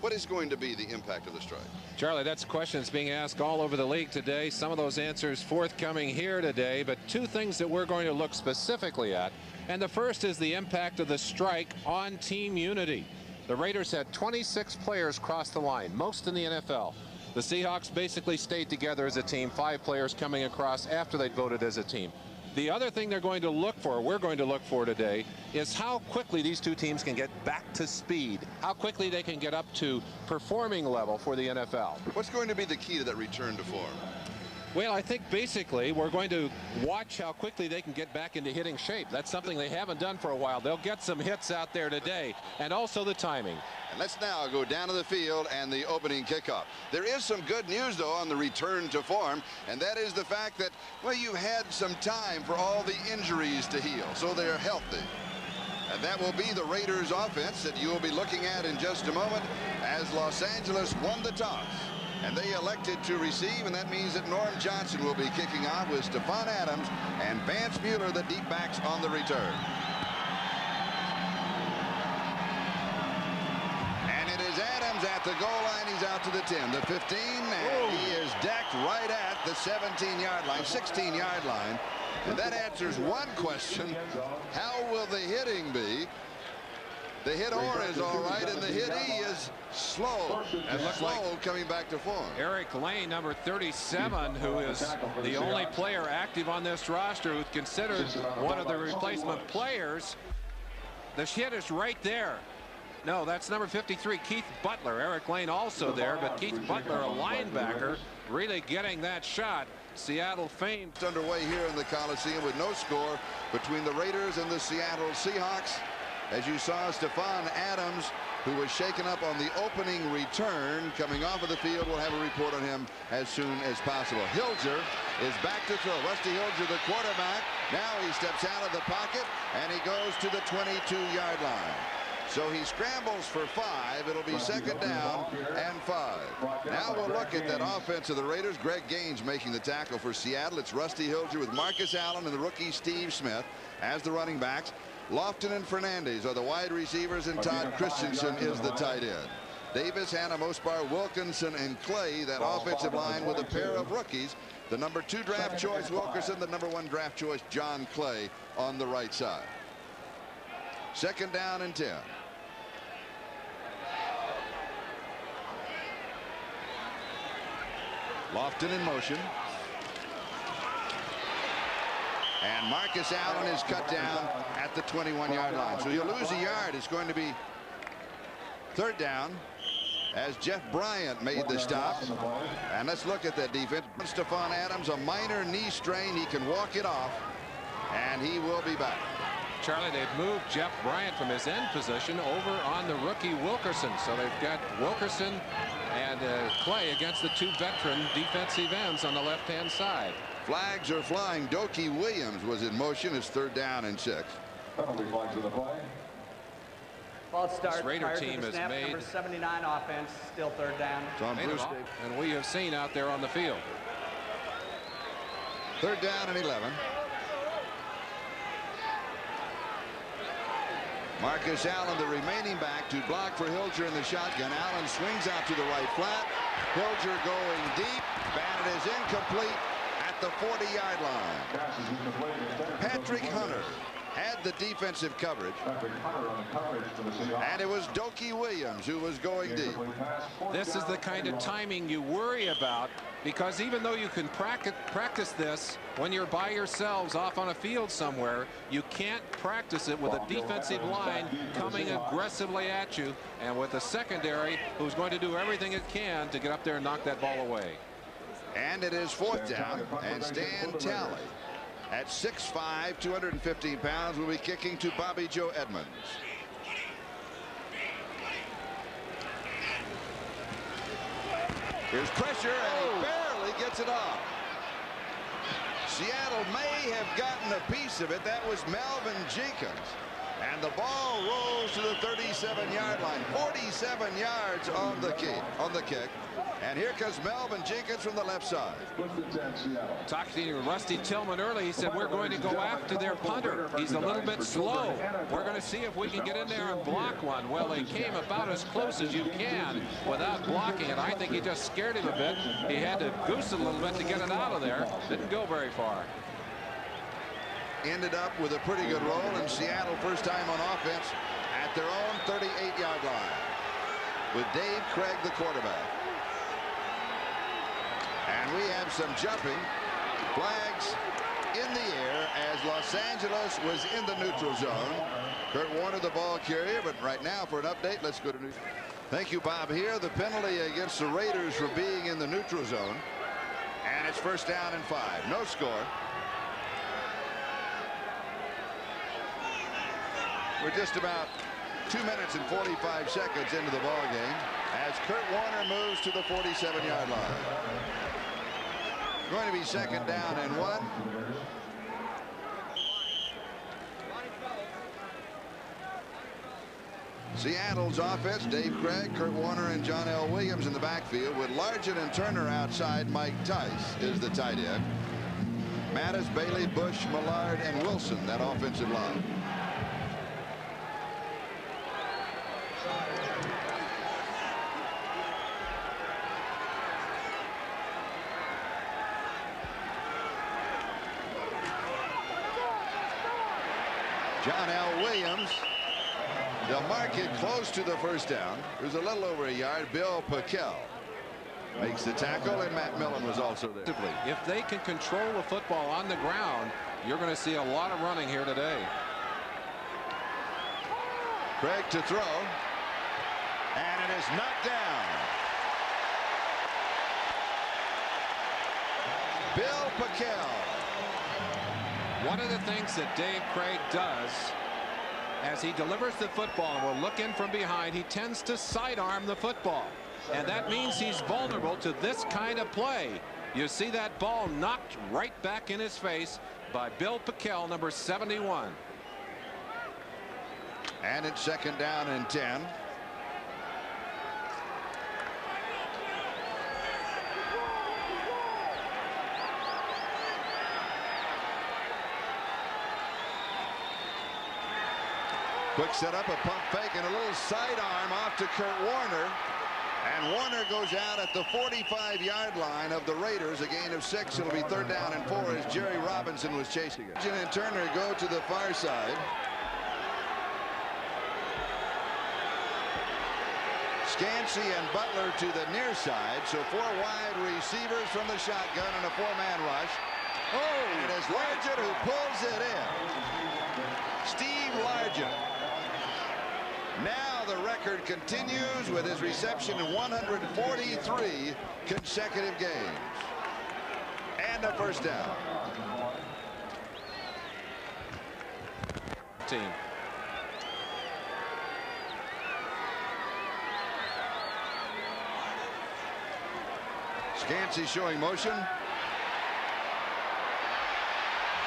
What is going to be the impact of the strike? Charlie, that's a question that's being asked all over the league today. Some of those answers forthcoming here today, but two things that we're going to look specifically at. And the first is the impact of the strike on team unity. The Raiders had 26 players cross the line, most in the NFL. The Seahawks basically stayed together as a team, 5 players coming across after they'd voted as a team. The other thing they're going to look for, we're going to look for today, is how quickly these two teams can get back to speed, how quickly they can get up to performing level for the NFL. What's going to be the key to that return to form? Well, I think basically we're going to watch how quickly they can get back into hitting shape. That's something they haven't done for a while. They'll get some hits out there today, and also the timing. And let's now go down to the field and the opening kickoff. There is some good news, though, on the return to form, and that is the fact that, well, you had some time for all the injuries to heal, so they're healthy. And that will be the Raiders offense that you will be looking at in just a moment as Los Angeles won the toss. And they elected to receive, and that means that Norm Johnson will be kicking off with Stephon Adams and Vance Mueller, the deep backs, on the return. And it is Adams at the goal line. He's out to the 10, the 15, and he is decked right at the 17-yard line, 16-yard line. And that answers one question. How will the hitting be? The hit-or is all right, and the hit-e is slow. And looks slow like coming back to form. Eric Lane, number 37, who is the only player active on this roster who's considered one of the replacement players. The hit is right there. No, that's number 53, Keith Butler. Eric Lane also there, but Keith Butler, a linebacker, really getting that shot. Seattle fame. It's underway here in the Coliseum with no score between the Raiders and the Seattle Seahawks. As you saw, Stephon Adams, who was shaken up on the opening return, coming off of the field. We'll have a report on him as soon as possible. Hilger is back to throw. Rusty Hilger, the quarterback. Now he steps out of the pocket, and he goes to the 22-yard line. So he scrambles for 5. It'll be second down and 5. Now we'll look at that offense of the Raiders. Greg Gaines making the tackle for Seattle. It's Rusty Hilger with Marcus Allen and the rookie Steve Smith as the running backs. Lofton and Fernandez are the wide receivers, and Todd Christensen is the tight end. Davis, Hannah, Mospar, Wilkinson, and Clay, that offensive line with a pair of rookies. The number 2 draft choice Wilkerson, the number 1 draft choice John Clay on the right side. Second down and 10. Lofton in motion. And Marcus Allen is cut down at the 21-yard line. So he'll lose a yard. It's going to be third down as Jeff Bryant made the stop. And let's look at that defense. Stephon Adams, a minor knee strain. He can walk it off, and he will be back. Charlie, they've moved Jeff Bryant from his end position over on the rookie Wilkerson. So they've got Wilkerson and Clay against the 2 veteran defensive ends on the left-hand side. Flags are flying. Doki Williams was in motion. It's third down and 6. Penalty flags in the play. False start. This Raider team has made number 79 offense, still third down. And we have seen out there on the field. Third down and 11. Marcus Allen, the remaining back, to block for Hilger in the shotgun. Allen swings out to the right flat. Hilger going deep. Bandit is incomplete at the 40-yard line. Patrick Hunter had the defensive coverage, and it was Doki Williams who was going deep. This is the kind of timing you worry about, because even though you can practice this when you're by yourselves off on a field somewhere, you can't practice it with a defensive line coming aggressively at you, and with a secondary who's going to do everything it can to get up there and knock that ball away. And it is fourth down, and Stan Talley, at 6'5", 215 pounds, will be kicking to Bobby Joe Edmonds. Here's pressure, and he barely gets it off. Seattle may have gotten a piece of it. That was Melvin Jenkins. And the ball rolls to the 37-yard line. 47 yards on the kick. And here comes Melvin Jenkins from the left side. Talking to Rusty Tillman early, he said we're going to go after their punter. He's a little bit slow. We're going to see if we can get in there and block one. Well, they came about as close as you can without blocking it. I think he just scared him a bit. He had to goose it a little bit to get it out of there. Didn't go very far. Ended up with a pretty good roll, and Seattle first time on offense at their own 38-yard line with Dave Craig, the quarterback. And we have some jumping flags in the air as Los Angeles was in the neutral zone. Kurt Warner, the ball carrier, but right now for an update, let's go to neutral. Thank you, Bob. Here, the penalty against the Raiders for being in the neutral zone. And it's first down and 5. No score. We're just about 2 minutes and 45 seconds into the ball game as Kurt Warner moves to the 47-yard line. Going to be second down and 1. Seattle's offense, Dave Craig, Kurt Warner, and John L. Williams in the backfield with Largent and Turner outside. Mike Tice is the tight end. Mattis, Bailey, Bush, Millard, and Wilson, that offensive line. John L. Williams. They'll mark it close to the first down. It was a little over a yard. Bill Packel makes the tackle, and Matt Millen was also there. If they can control the football on the ground, you're going to see a lot of running here today. Craig to throw, and it is knocked down. Bill Packel. One of the things that Dave Craig does as he delivers the football and will look in from behind, he tends to sidearm the football, and that means he's vulnerable to this kind of play. You see that ball knocked right back in his face by Bill Packel, number 71. And it's second down and 10. Quick setup, a pump fake, and a little sidearm off to Kurt Warner. And Warner goes out at the 45-yard line of the Raiders. A gain of 6. It'll be third down and 4 as Jerry Robinson was chasing it. And Turner go to the far side. Scansey and Butler to the near side. So 4 wide receivers from the shotgun and a 4-man rush. Oh, and it's Largent who pulls it in. Steve Largent. Now the record continues with his reception in 143 consecutive games. And a first down. Team. Scansey showing motion.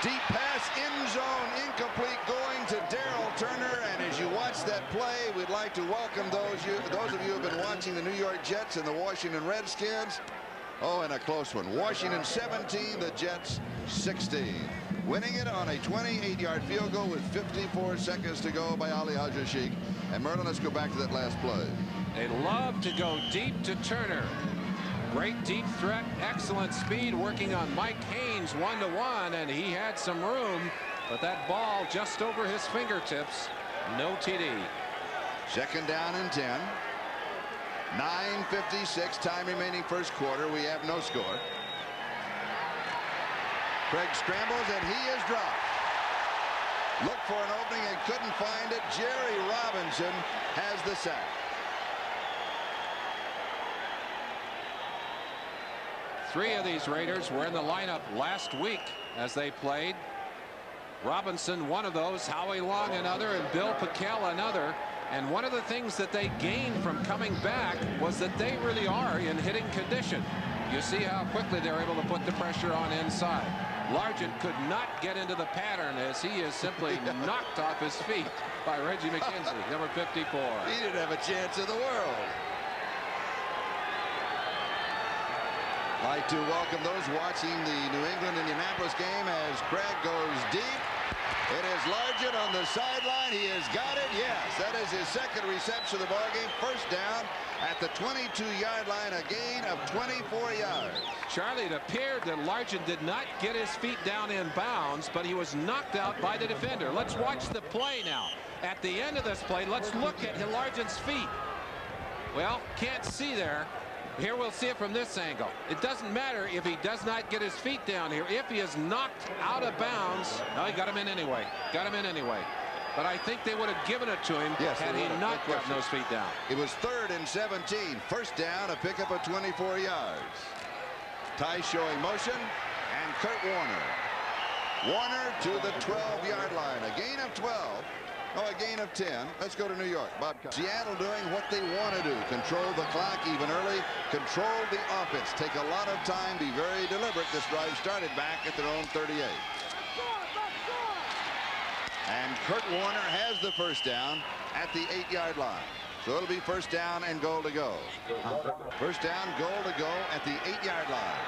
Deep pass, end zone, incomplete, going to Darrell Turner. And as you watch that play, we'd like to welcome those of you who have been watching the New York Jets and the Washington Redskins. Oh, and a close one. Washington 17, the Jets 16. Winning it on a 28-yard field goal with 54 seconds to go by Ali Al-Jashiq. And Merlin, let's go back to that last play. They love to go deep to Turner. Great deep threat, excellent speed, working on Mike Haynes one-to-one, and he had some room, but that ball just over his fingertips. No TD. Second down and 10. 9:56 time remaining first quarter. We have no score. Craig scrambles, and he is dropped. Looked for an opening and couldn't find it. Jerry Robinson has the sack. Three of these Raiders were in the lineup last week as they played. Robinson, one of those, Howie Long another, and Bill Packel another. And one of the things that they gained from coming back was that they really are in hitting condition. You see how quickly they're able to put the pressure on inside. Largent could not get into the pattern as he is simply knocked off his feet by Reggie McKenzie, number 54. He didn't have a chance in the world. Like to welcome those watching the New England-Indianapolis game as Craig goes deep. It is Largent on the sideline. He has got it. Yes, that is his second reception of the ballgame. First down at the 22-yard line, a gain of 24 yards. Charlie, it appeared that Largent did not get his feet down in bounds, but he was knocked out by the defender. Let's watch the play now. At the end of this play, let's look at Largent's feet. Well, can't see there. Here we'll see it from this angle. It doesn't matter if he does not get his feet down here. If he is knocked out of bounds, no, he got him in anyway. Got him in anyway. But I think they would have given it to him had he not gotten those feet down. It was 3rd and 17. First down, a pickup of 24 yards. Ty showing motion, and Kurt Warner. Warner to the 12-yard line. A gain of 12. Oh, a gain of 10. Let's go to New York. Bob, Seattle doing what they want to do. Control the clock even early. Control the offense. Take a lot of time. Be very deliberate. This drive started back at their own 38. And Kurt Warner has the first down at the 8-yard line. So it'll be first down and goal to go. First down, goal to go at the 8-yard line.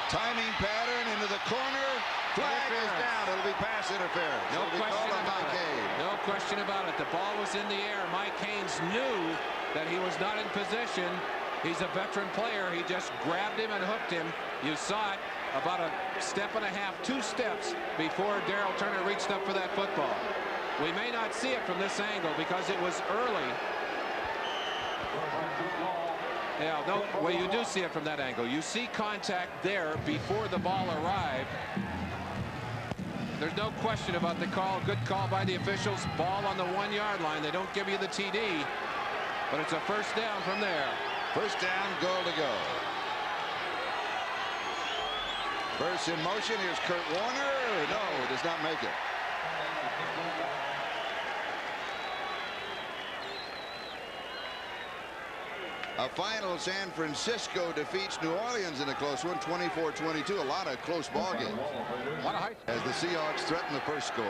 Timing pattern into the corner. Flag is down. It'll be pass interference. No question about it. No question about it. The ball was in the air. Mike Haynes knew that he was not in position. He's a veteran player. He just grabbed him and hooked him. You saw it about a step and a half, 2 steps before Darrell Turner reached up for that football. We may not see it from this angle because it was early. Yeah, no, well, you do see it from that angle. You see contact there before the ball arrived. There's no question about the call. Good call by the officials. Ball on the 1-yard line. They don't give you the TD, but it's a first down from there. First down, goal to go. First in motion. Here's Kurt Warner. No, does not make it. A final San Francisco defeats New Orleans in a close one, 24-22. A lot of close ball games. As the Seahawks threaten the first score.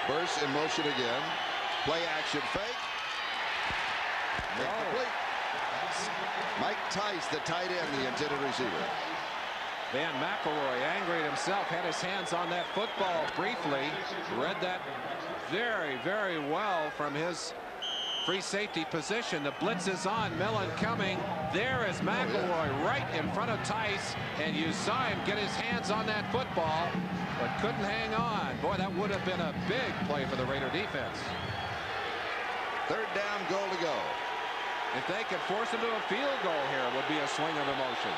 Burst in motion again. Play action fake. Incomplete. Mike Tice, the tight end, the intended receiver. Van McElroy, angry at himself, had his hands on that football briefly. Read that very, very well from his free safety position. The blitz is on. Millen coming. There is McElroy right in front of Tice, and you saw him get his hands on that football, but couldn't hang on. Boy, that would have been a big play for the Raider defense. Third down, goal to go. If they could force him to a field goal here, it would be a swing of emotion.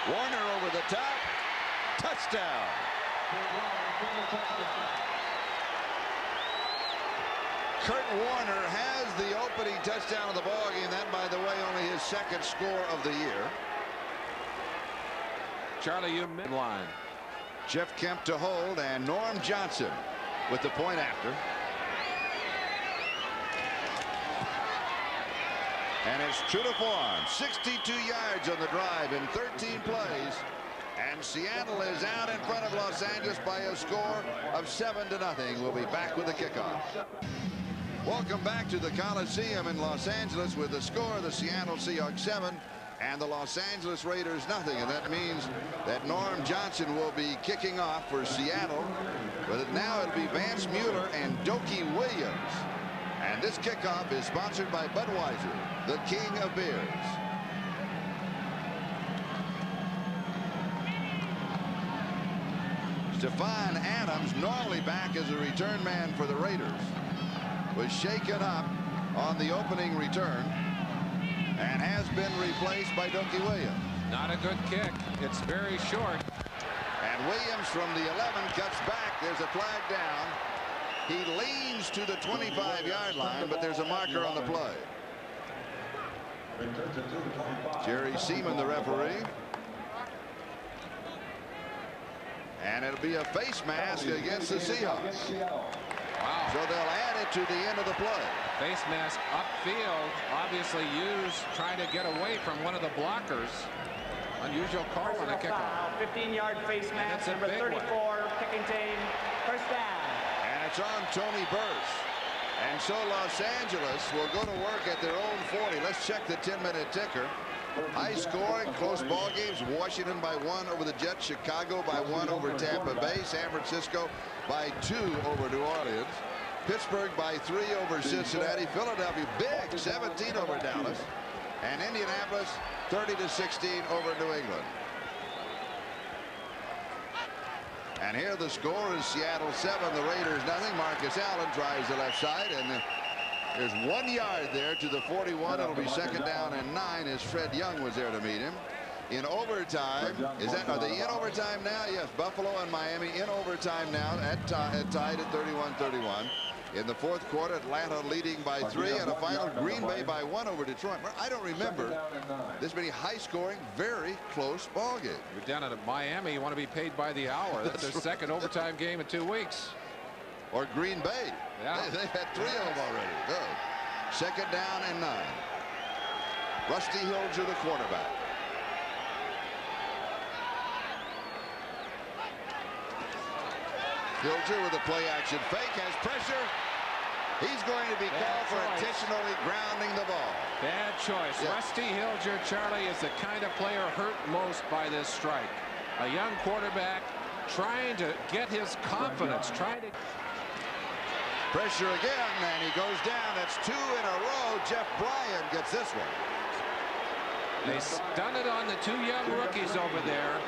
Warner over the top. Touchdown. Kurt Warner has the opening touchdown of the ballgame. That, by the way, only his second score of the year. Charlie, you midline. Jeff Kemp to hold, and Norm Johnson with the point after. And it's true to form. 62 yards on the drive in 13 plays. And Seattle is out in front of Los Angeles by a score of 7-0. We'll be back with the kickoff. Welcome back to the Coliseum in Los Angeles with the score: the Seattle Seahawks 7 and the Los Angeles Raiders 0. And that means that Norm Johnson will be kicking off for Seattle. But now it'll be Vance Mueller and Dokie Williams. And this kickoff is sponsored by Budweiser, the king of beers. Stephon Adams, normally back as a return man for the Raiders, was shaken up on the opening return and has been replaced by Dokie Williams. Not a good kick. It's very short. And Williams from the 11 cuts back. There's a flag down. He leans to the 25-yard line, but there's a marker on the play. Jerry Seaman, the referee. And it'll be a face mask against the Seahawks. Wow. So they'll add it to the end of the play. Face mask upfield, obviously used trying to get away from one of the blockers. Unusual call on a kickoff. 15-yard face mask, number 34, kicking team, first down. And it's on Tony Burse. And so Los Angeles will go to work at their own 40. Let's check the 10-minute ticker. High scoring, close ball games. Washington by 1 over the Jets. Chicago by 1 over Tampa Bay. San Francisco by 2 over New Orleans. Pittsburgh by 3 over Cincinnati. Philadelphia big 17 over Dallas. And Indianapolis 30-16 over New England. And here the score is Seattle 7, the Raiders nothing. Marcus Allen drives the left side, and there's 1 yard there to the 41. It'll be second down and 9 as Fred Young was there to meet him. In overtime, are they in overtime now? Yes, Buffalo and Miami in overtime now tied at 31-31. In the fourth quarter, Atlanta leading by 3, and a final Green Bay by 1 over Detroit. I don't remember this many high-scoring, very close ball games. You're down at Miami. You want to be paid by the hour. That's their second overtime game in 2 weeks. Or Green Bay. Yeah. They've had 3 of them already. Good. Second down and 9. Rusty Hilger, the quarterback. Hilger with a play-action fake, has pressure. He's going to be called for intentionally grounding the ball. Bad choice. Yeah. Rusty Hilger, Charlie, is the kind of player hurt most by this strike. A young quarterback trying to get his confidence, trying to... Pressure again, and he goes down. That's 2 in a row. Jeff Bryan gets this one. They stunned it on the 2 young rookies over there,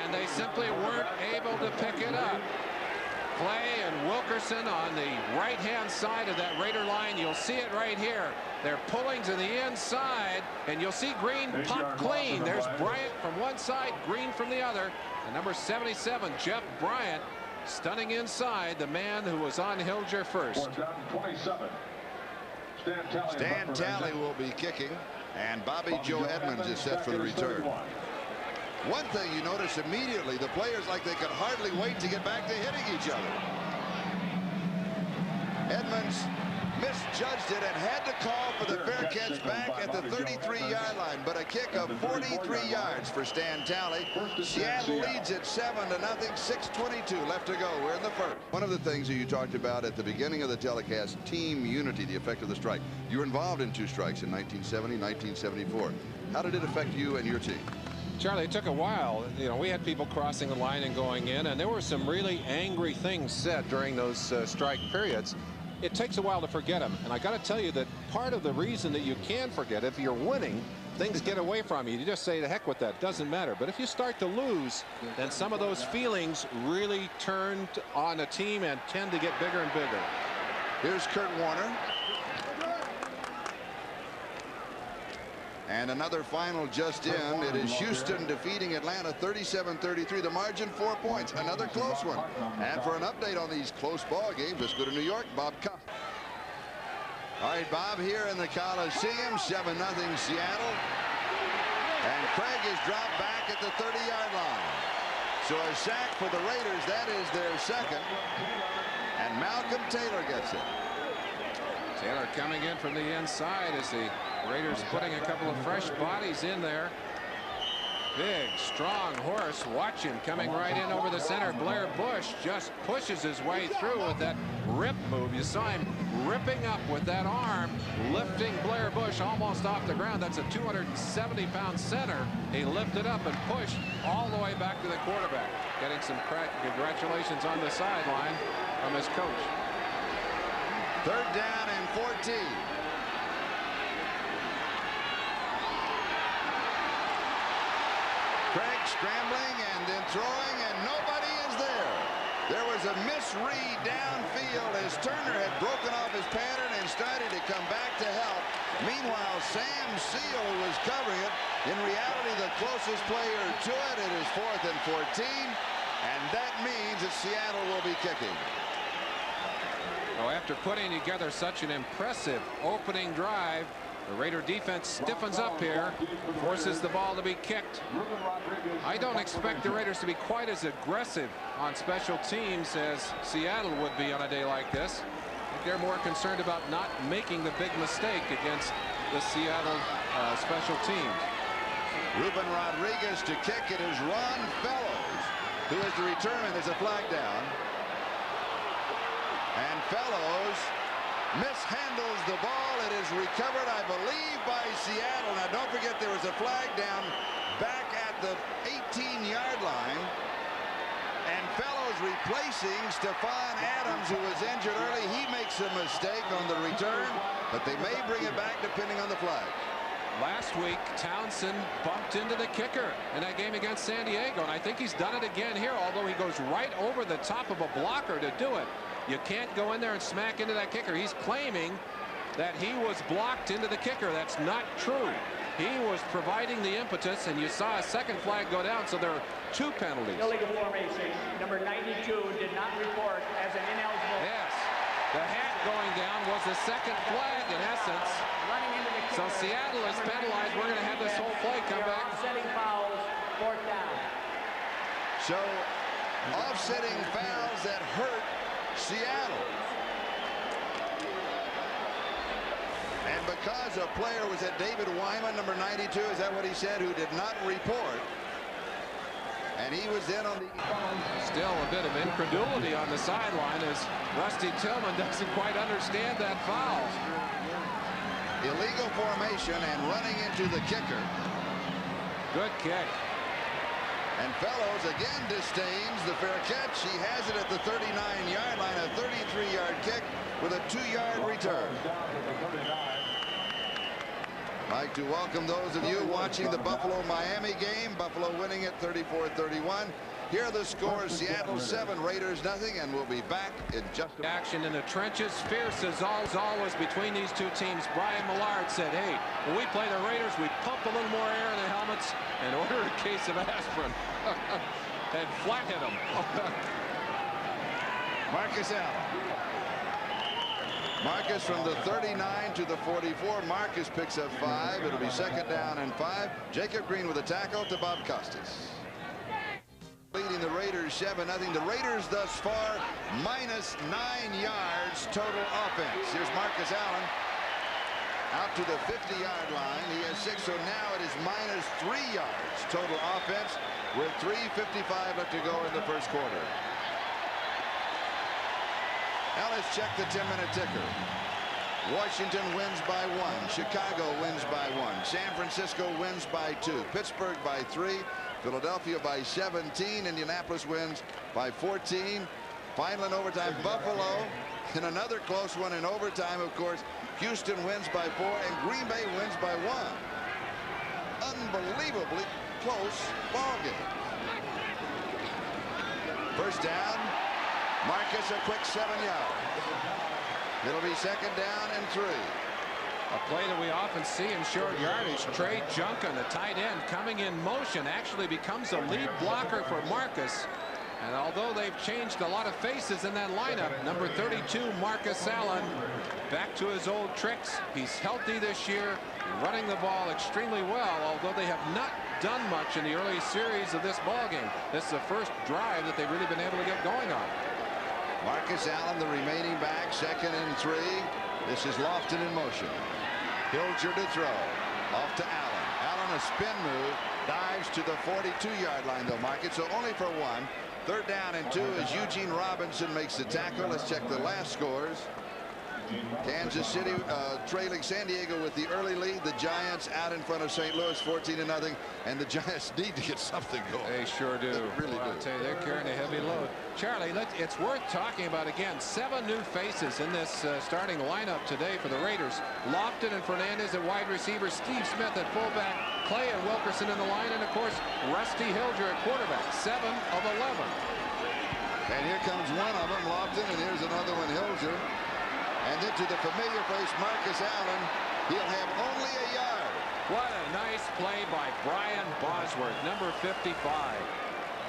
and they simply weren't able to pick it up. Clay and Wilkerson on the right-hand side of that Raider line. You'll see it right here. They're pulling to the inside, and you'll see Green pop clean. There's Bryant from one side, Green from the other. And number 77, Jeff Bryant, stunning inside, the man who was on Hilger first. Stan Talley will be kicking, and Bobby Joe Edmonds is set for the return. One thing you notice immediately, the players like they could hardly wait to get back to hitting each other. Edmonds misjudged it and had to call for the fair catch back at the 33-yard line, but a kick of 43 yards for Stan Talley. Seattle leads it 7-0, 6:22 left to go. We're in the first. One of the things that you talked about at the beginning of the telecast, team unity, the effect of the strike. You were involved in 2 strikes in 1970, 1974. How did it affect you and your team? Charlie, it took a while. You know, we had people crossing the line and going in, and there were some really angry things said during those strike periods. It takes a while to forget them, and I got to tell you that part of the reason that you can forget, if you're winning, things get away from you. You just say, the heck with that, doesn't matter. But if you start to lose, then some of those feelings really turn on a team and tend to get bigger and bigger. Here's Kurt Warner. And another final just in. It is Houston defeating Atlanta 37-33. The margin 4 points. Another close one. And for an update on these close ball games, let's go to New York. Bob Cox. All right, Bob, here in the Coliseum, 7-0 Seattle. And Craig is dropped back at the 30-yard line. So a sack for the Raiders. That is their second. And Malcolm Taylor gets it. Taylor coming in from the inside as the Raiders putting a couple of fresh bodies in there. Big, strong horse. Watch him coming right in over the center. Blair Bush just pushes his way through with that rip move. You saw him ripping up with that arm, lifting Blair Bush almost off the ground. That's a 270-pound center. He lifted up and pushed all the way back to the quarterback. Getting some congratulations on the sideline from his coach. Third down and 14. Craig scrambling and then throwing, and nobody is there. There was a misread downfield as Turner had broken off his pattern and started to come back to help. Meanwhile, Sam Seal was covering it. In reality, the closest player to it, it is 4th and 14, and that means that Seattle will be kicking. So after putting together such an impressive opening drive, The Raider defense stiffens up here, forces the ball to be kicked. I don't expect the Raiders to be quite as aggressive on special teams as Seattle would be on a day like this. I think they're more concerned about not making the big mistake against the Seattle special teams. Ruben Rodriguez to kick. It is Ron Fellows who is the return. There's a flag down. And Fellows mishandles the ball. It is recovered, I believe, by Seattle. Now, don't forget there was a flag down back at the 18-yard line. And Fellows replacing Stephon Adams, who was injured early. He makes a mistake on the return, but they may bring it back depending on the flag. Last week, Townsend bumped into the kicker in that game against San Diego, and I think he's done it again here, although he goes right over the top of a blocker to do it. You can't go in there and smack into that kicker. He's claiming that he was blocked into the kicker. That's not true. He was providing the impetus, and you saw a second flag go down, so there are 2 penalties. Illegal formation. Number 92 did not report as an ineligible. Yes. The hat going down was the second flag in essence. Running into the So Seattle is penalized. We're going to have this whole play come back. Offsetting fouls, 4th down. So offsetting fouls that hurt Seattle. And because a player was at David Wyman, number 92, is that what he said, who did not report? And he was in on the... Still a bit of incredulity on the sideline as Rusty Tillman doesn't quite understand that foul. Illegal formation and running into the kicker. Good kick. And Fellows again disdains the fair catch. He has it at the 39-yard line, a 33-yard kick with a 2-yard return. I'd like to welcome those of you watching the Buffalo-Miami game. Buffalo winning it 34-31. Here are the scores: Seattle 7, Raiders nothing, and we'll be back in just a... Action in the trenches, fierce as always between these two teams. Brian Millard said, hey, when we play the Raiders, we pump a little more air in the helmets and order a case of aspirin. And flat hit them. Marcus Allen. Marcus from the 39 to the 44. Marcus picks up 5. It'll be 2nd down and 5. Jacob Green with a tackle to Bob Costas. Leading the Raiders 7-0. The Raiders thus far minus 9 yards total offense. Here's Marcus Allen out to the 50-yard line. He has 6, so now it is minus 3 yards total offense with 3:55 left to go in the first quarter. Now let's check the 10-minute ticker. Washington wins by 1. Chicago wins by 1. San Francisco wins by 2. Pittsburgh by 3. Philadelphia by 17. Indianapolis wins by 14. Final in overtime, Buffalo in another close one in overtime, of course. Houston wins by 4, and Green Bay wins by 1. Unbelievably close ball game. First down. Marcus a quick 7 yards. It'll be 2nd down and 3. A play that we often see in short yardage. Trey Junkin, the tight end, coming in motion, actually becomes a lead blocker for Marcus. And although they've changed a lot of faces in that lineup, number 32, Marcus Allen, back to his old tricks. He's healthy this year, running the ball extremely well, although they have not done much in the early series of this ball game. This is the first drive that they've really been able to get going on. Marcus Allen, the remaining back, 2nd and 3. This is Lofton in motion. Hilger to throw. Off to Allen. Allen a spin move. Dives to the 42-yard line, though, Marcus. So only for 1. 3rd down and 2 as Eugene Robinson makes the tackle. Let's check the last scores. Kansas City trailing San Diego with the early lead. The Giants out in front of St. Louis 14-0, and the Giants need to get something going. They sure do. They really do. I'll tell you, they're carrying a heavy load. Charlie, it's worth talking about again. 7 new faces in this starting lineup today for the Raiders. Lofton and Fernandez at wide receiver, Steve Smith at fullback, Clay and Wilkerson in the line, and of course Rusty Hilger at quarterback. 7 of 11. And here comes one of them, Lofton, and here's another one, Hilger. And then to the familiar face, Marcus Allen. He'll have only a yard. What a nice play by Brian Bosworth, number 55.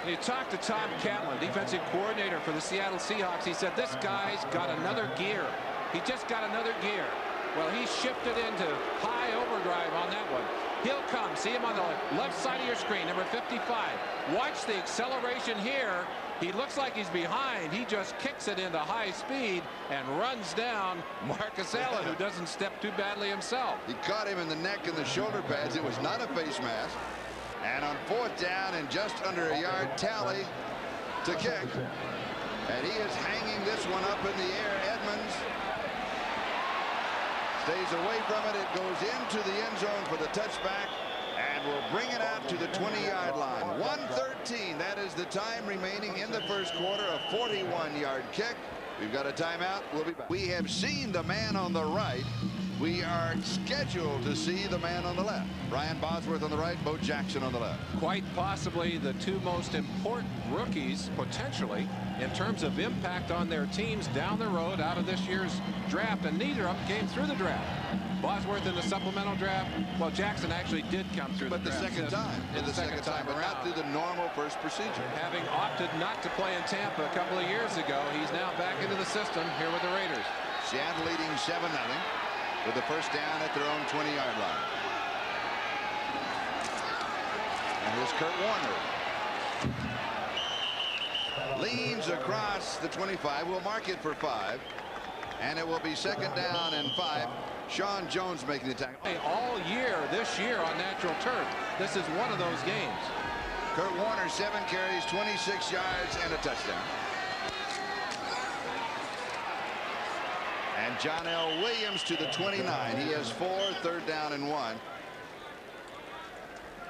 You talked to Tom Catlin, defensive coordinator for the Seattle Seahawks. He said, this guy's got another gear. He just got another gear. Well, he shifted into high overdrive on that one. He'll come. See him on the left side of your screen, number 55. Watch the acceleration here. He looks like he's behind. He just kicks it into high speed and runs down Marcus Allen, who doesn't step too badly himself. He caught him in the neck and the shoulder pads. It was not a face mask. And on 4th down and just under a yard, Talley to kick. And he is hanging this one up in the air. Edmonds stays away from it. It goes into the end zone for the touchback and will bring it out to the 20-yard line. 1:13. That is the time remaining in the first quarter. A 41-yard kick. We've got a timeout. We'll be back. We have seen the man on the right. We are scheduled to see the man on the left. Brian Bosworth on the right, Bo Jackson on the left. Quite possibly the two most important rookies, potentially, in terms of impact on their teams down the road out of this year's draft, and neither of them came through the draft. Bosworth in the supplemental draft. Well, Jackson actually did come through but the draft. But the second time, but not through the normal first procedure. Having opted not to play in Tampa a couple of years ago, he's now back into the system here with the Raiders. Seattle leading 7-0. With the first down at their own 20-yard line. And here's Kurt Warner. Leans across the 25. We'll mark it for 5. And it will be 2nd down and 5. Sean Jones making the tackle. All year this year on natural turf. This is one of those games. Kurt Warner, 7 carries, 26 yards, and a touchdown. And John L. Williams to the 29. He has 4, 3rd down and 1.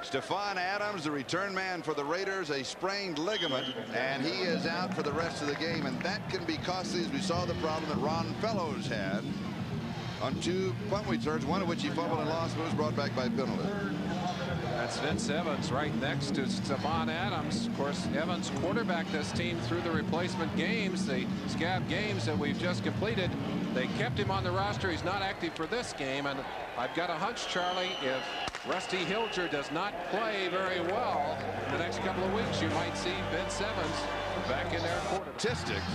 Stephon Adams, the return man for the Raiders, a sprained ligament, and he is out for the rest of the game, and that can be costly, as we saw the problem that Ron Fellows had on 2 punt returns, one of which he fumbled and lost, but was brought back by penalty. That's Vince Evans right next to Stephon Adams. Of course, Evans quarterbacked this team through the replacement games, the scab games that we've just completed. They kept him on the roster. He's not active for this game, and I've got a hunch, Charlie, if Rusty Hilger does not play very well the next couple of weeks, you might see Vince Evans back in there at quarterback. Statistics,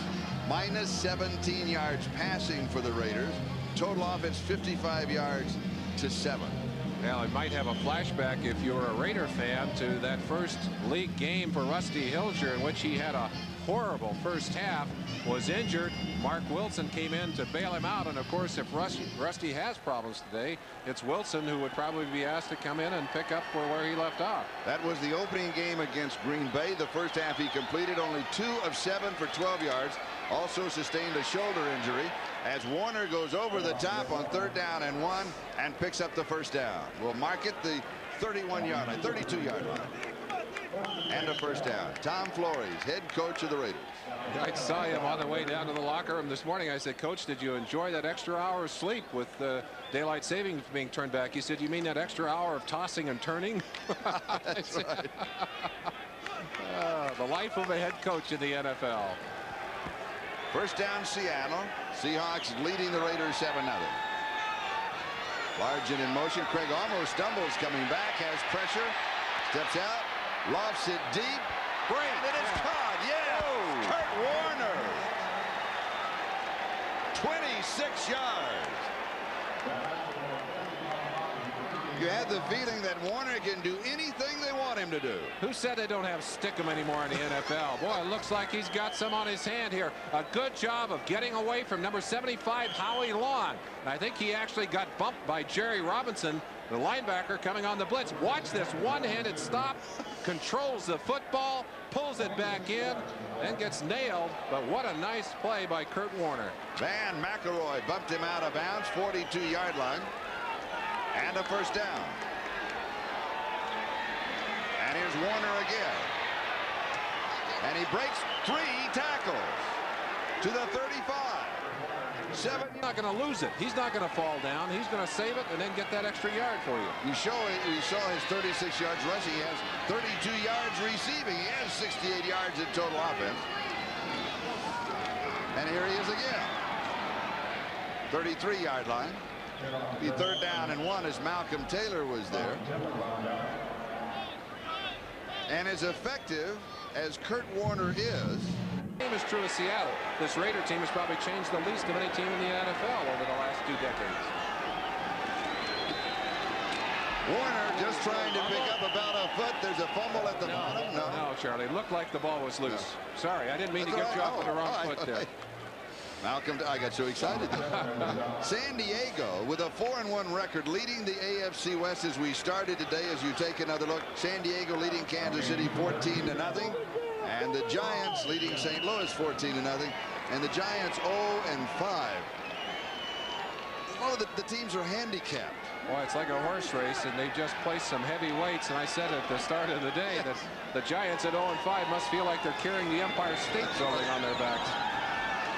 minus 17 yards passing for the Raiders. Total offense 55 yards to 7. Well, it might have a flashback if you're a Raider fan to that first league game for Rusty Hilger, in which he had a horrible first half, was injured. Mark Wilson came in to bail him out, and of course, if Rusty has problems today, it's Wilson who would probably be asked to come in and pick up where he left off. That was the opening game against Green Bay. The first half he completed only 2 of 7 for 12 yards. Also sustained a shoulder injury as Warner goes over the top on 3rd down and 1 and picks up the first down. We'll mark it the 31-yard line, 32-yard line. And a first down. Tom Flores, head coach of the Raiders. I saw him on the way down to the locker room this morning. I said, Coach, did you enjoy that extra hour of sleep with daylight savings being turned back? He said, you mean that extra hour of tossing and turning? That's right. The life of a head coach in the NFL. First down, Seattle. Seahawks leading the Raiders 7-0. Largent in motion. Craig almost stumbles coming back, has pressure, steps out, lofts it deep. Great. And it is caught. Yeah. Kurt Warner. 26 yards. You had the feeling that Warner can do anything they want him to do. Who said they don't have Stickum anymore in the NFL? Boy, it looks like he's got some on his hand here. A good job of getting away from number 75, Howie Long. And I think he actually got bumped by Jerry Robinson, the linebacker, coming on the blitz. Watch this one-handed stop, controls the football, pulls it back in, and gets nailed. But what a nice play by Kurt Warner. Van McElroy bumped him out of bounds, 42-yard line. And a first down. And here's Warner again. And he breaks 3 tackles to the 35. 7. He's not going to lose it. He's not going to fall down. He's going to save it and then get that extra yard for you. You saw his 36 yards rushing. He has 32 yards receiving. He has 68 yards in total offense. And here he is again. 33-yard line. Be 3rd down and 1 as Malcolm Taylor was there. And as effective as Kurt Warner is. The same is true of Seattle. This Raider team has probably changed the least of any team in the NFL over the last 2 decades. Warner just trying to pick up about a foot. There's a fumble at the bottom. No, Charlie. It looked like the ball was loose. Sorry, I didn't mean to get you off on the wrong foot there. Malcolm, I got so excited. San Diego with a 4-1 record, leading the AFC West as we started today. As you take another look, San Diego leading Kansas City 14-0, and the Giants leading St. Louis 14-0, and the Giants 0-5. Oh, the teams are handicapped. Boy, it's like a horse race, and they've just placed some heavy weights. And I said at the start of the day that the Giants at 0-5 must feel like they're carrying the Empire State Building on their backs.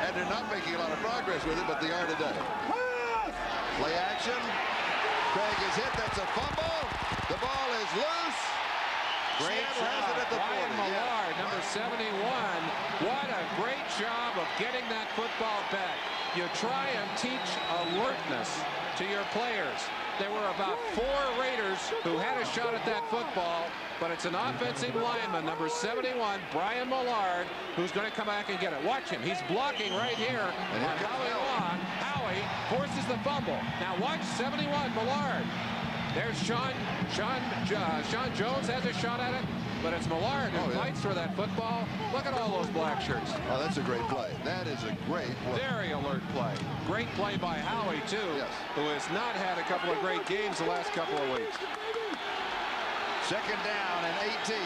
And they're not making a lot of progress with it, but they are today. Play action. Craig is hit. That's a fumble. The ball is loose. Great job. Brian Millard, number 71. What a great job of getting that football back. You try and teach alertness to your players. There were about 4 Raiders who had a shot at that football, but it's an offensive lineman, number 71, Brian Millard, who's going to come back and get it. Watch him. He's blocking right here on Howie Long. Howie forces the fumble. Now watch 71, Millard. There's Sean Jones has a shot at it, but it's Millard who fights for that football. Look at all those black shirts. Oh, that's a great play. That is a great play. Very alert play. Great play by Howie, too, who has not had a couple of great games the last couple of weeks. Second down and 18.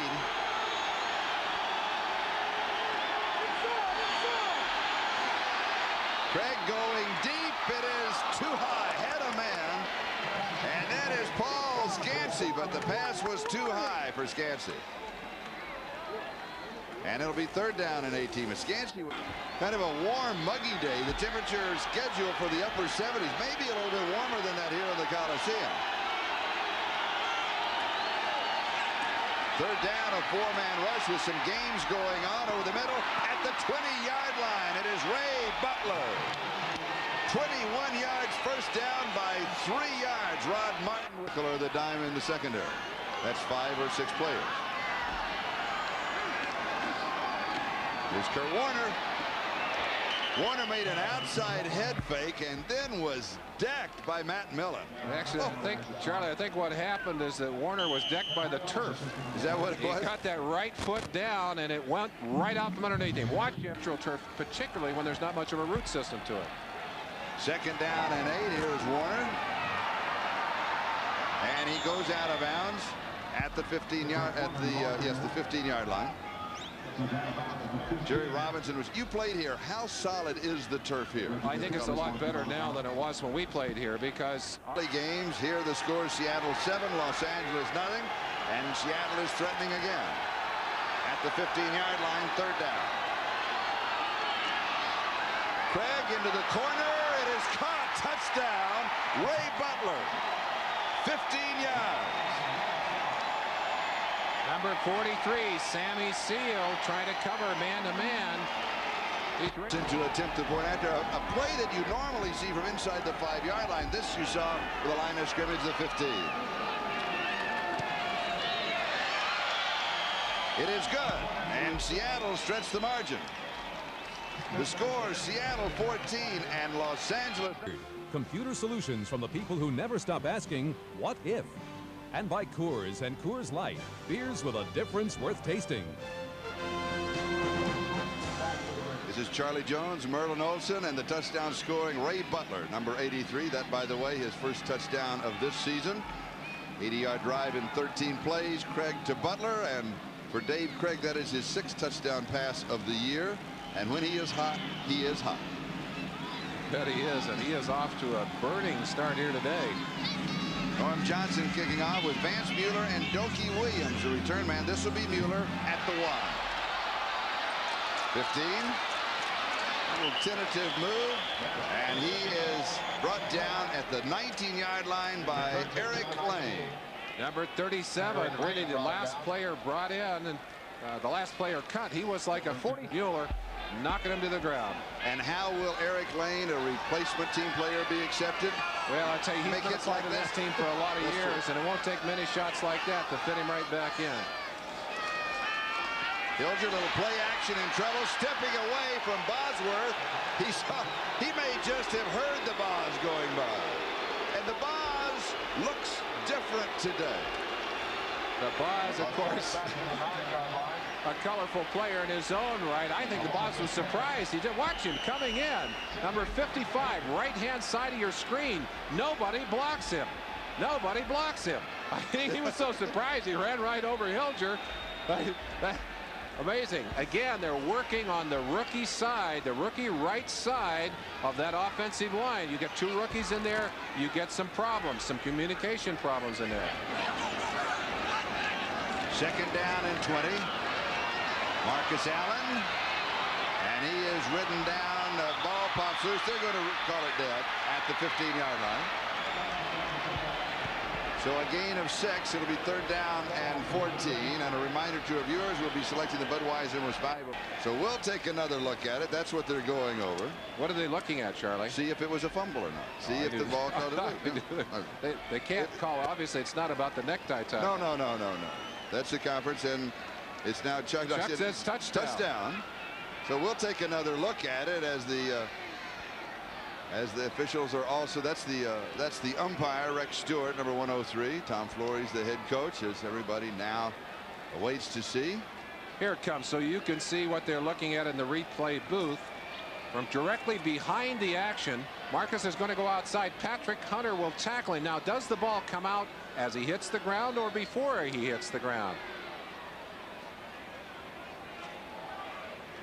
Craig going deep. It is too high. Had a man. And that is Paul Scansey, but the pass was too high for Scansey. And it'll be third down and 18. Scansey, kind of a warm, muggy day. The temperature scheduled for the upper 70s, maybe a little bit warmer than that here in the Coliseum. Third down, a 4-man rush with some games going on over the middle. At the 20-yard line, it is Ray Butler. 21 yards, first down by 3 yards. Rod Martin, the dime in the secondary. That's 5 or 6 players. Here's Kurt Warner. Warner made an outside head fake and then was decked by Matt Millen. Actually, Charlie, I think what happened is that Warner was decked by the turf. Is that what it was? He got that right foot down and it went right out from underneath him. Watch natural turf, particularly when there's not much of a root system to it. Second down and 8. Here's Warner. And he goes out of bounds at the 15-yard the 15-yard line. Jerry Robinson you played here. How solid is the turf here? I think it's a lot better now than it was when we played here, because games here, the score is Seattle 7, Los Angeles 0, and Seattle is threatening again at the 15-yard line. Third down. Craig into the corner. It is caught. Touchdown, Ray Butler. 15 yards. Number 43, Sammy Seal, trying to cover man-to-man. To attempt to point after a play that you normally see from inside the 5-yard line. This you saw with the line of scrimmage, the 15. It is good, and Seattle stretched the margin. The score, Seattle 14 and Los Angeles. Computer solutions from the people who never stop asking, what if? And by Coors and Coors Light, beers with a difference worth tasting. This is Charlie Jones, Merlin Olsen, and the touchdown scoring Ray Butler, number 83. That, by the way, his first touchdown of this season. 80-yard drive in 13 plays. Craig to Butler, and for Dave Craig, that is his 6th touchdown pass of the year. And when he is hot, he is hot. Bet he is, and he is off to a burning start here today. Norm Johnson kicking off with Vance Mueller and Doki Williams, the return man. This will be Mueller at the 1. 15. A little tentative move, and he is brought down at the 19-yard line by Eric Lane. Number 37, really the last player brought in, and the last player cut. He was like a 40. Mueller knocking him to the ground. And how will Eric Lane, a replacement team player, be accepted? Well, I tell you, he's been a part of this team for a lot of years, and it won't take many shots like that to fit him right back in. Hilger, little play action in trouble, stepping away from Bosworth. He may just have heard the Boz going by. And the Boz looks different. different today. The Boz, of course, a colorful player in his own right. I think the Boz was surprised. He did watch him coming in. Number 55, right-hand side of your screen. Nobody blocks him. Nobody blocks him. I think he was so surprised he ran right over Hilger. Amazing. Again, they're working on the rookie side, the rookie right side of that offensive line. You get 2 rookies in there, you get some problems, some communication problems in there. Second down and 20. Marcus Allen. And he is ridden down. The ball pops loose. They're going to call it dead at the 15-yard line. So a gain of 6. It'll be 3rd down and 14. And a reminder to our viewers, we'll be selecting the Budweiser most valuable. So we'll take another look at it. That's what they're going over. What are they looking at, Charlie? See if it was a fumble or not. See if the ball called it. They can't call. Obviously, it's not about the necktie tie. No. That's the conference, and it's now Chuck says touchdown. So we'll take another look at it as the officials are also. That's the umpire, Rex Stewart, number 103. Tom Flores, the head coach, as everybody now awaits to see. Here it comes, so you can see what they're looking at in the replay booth. From directly behind the action, Marcus is going to go outside. Patrick Hunter will tackle him. Now, does the ball come out as he hits the ground or before he hits the ground?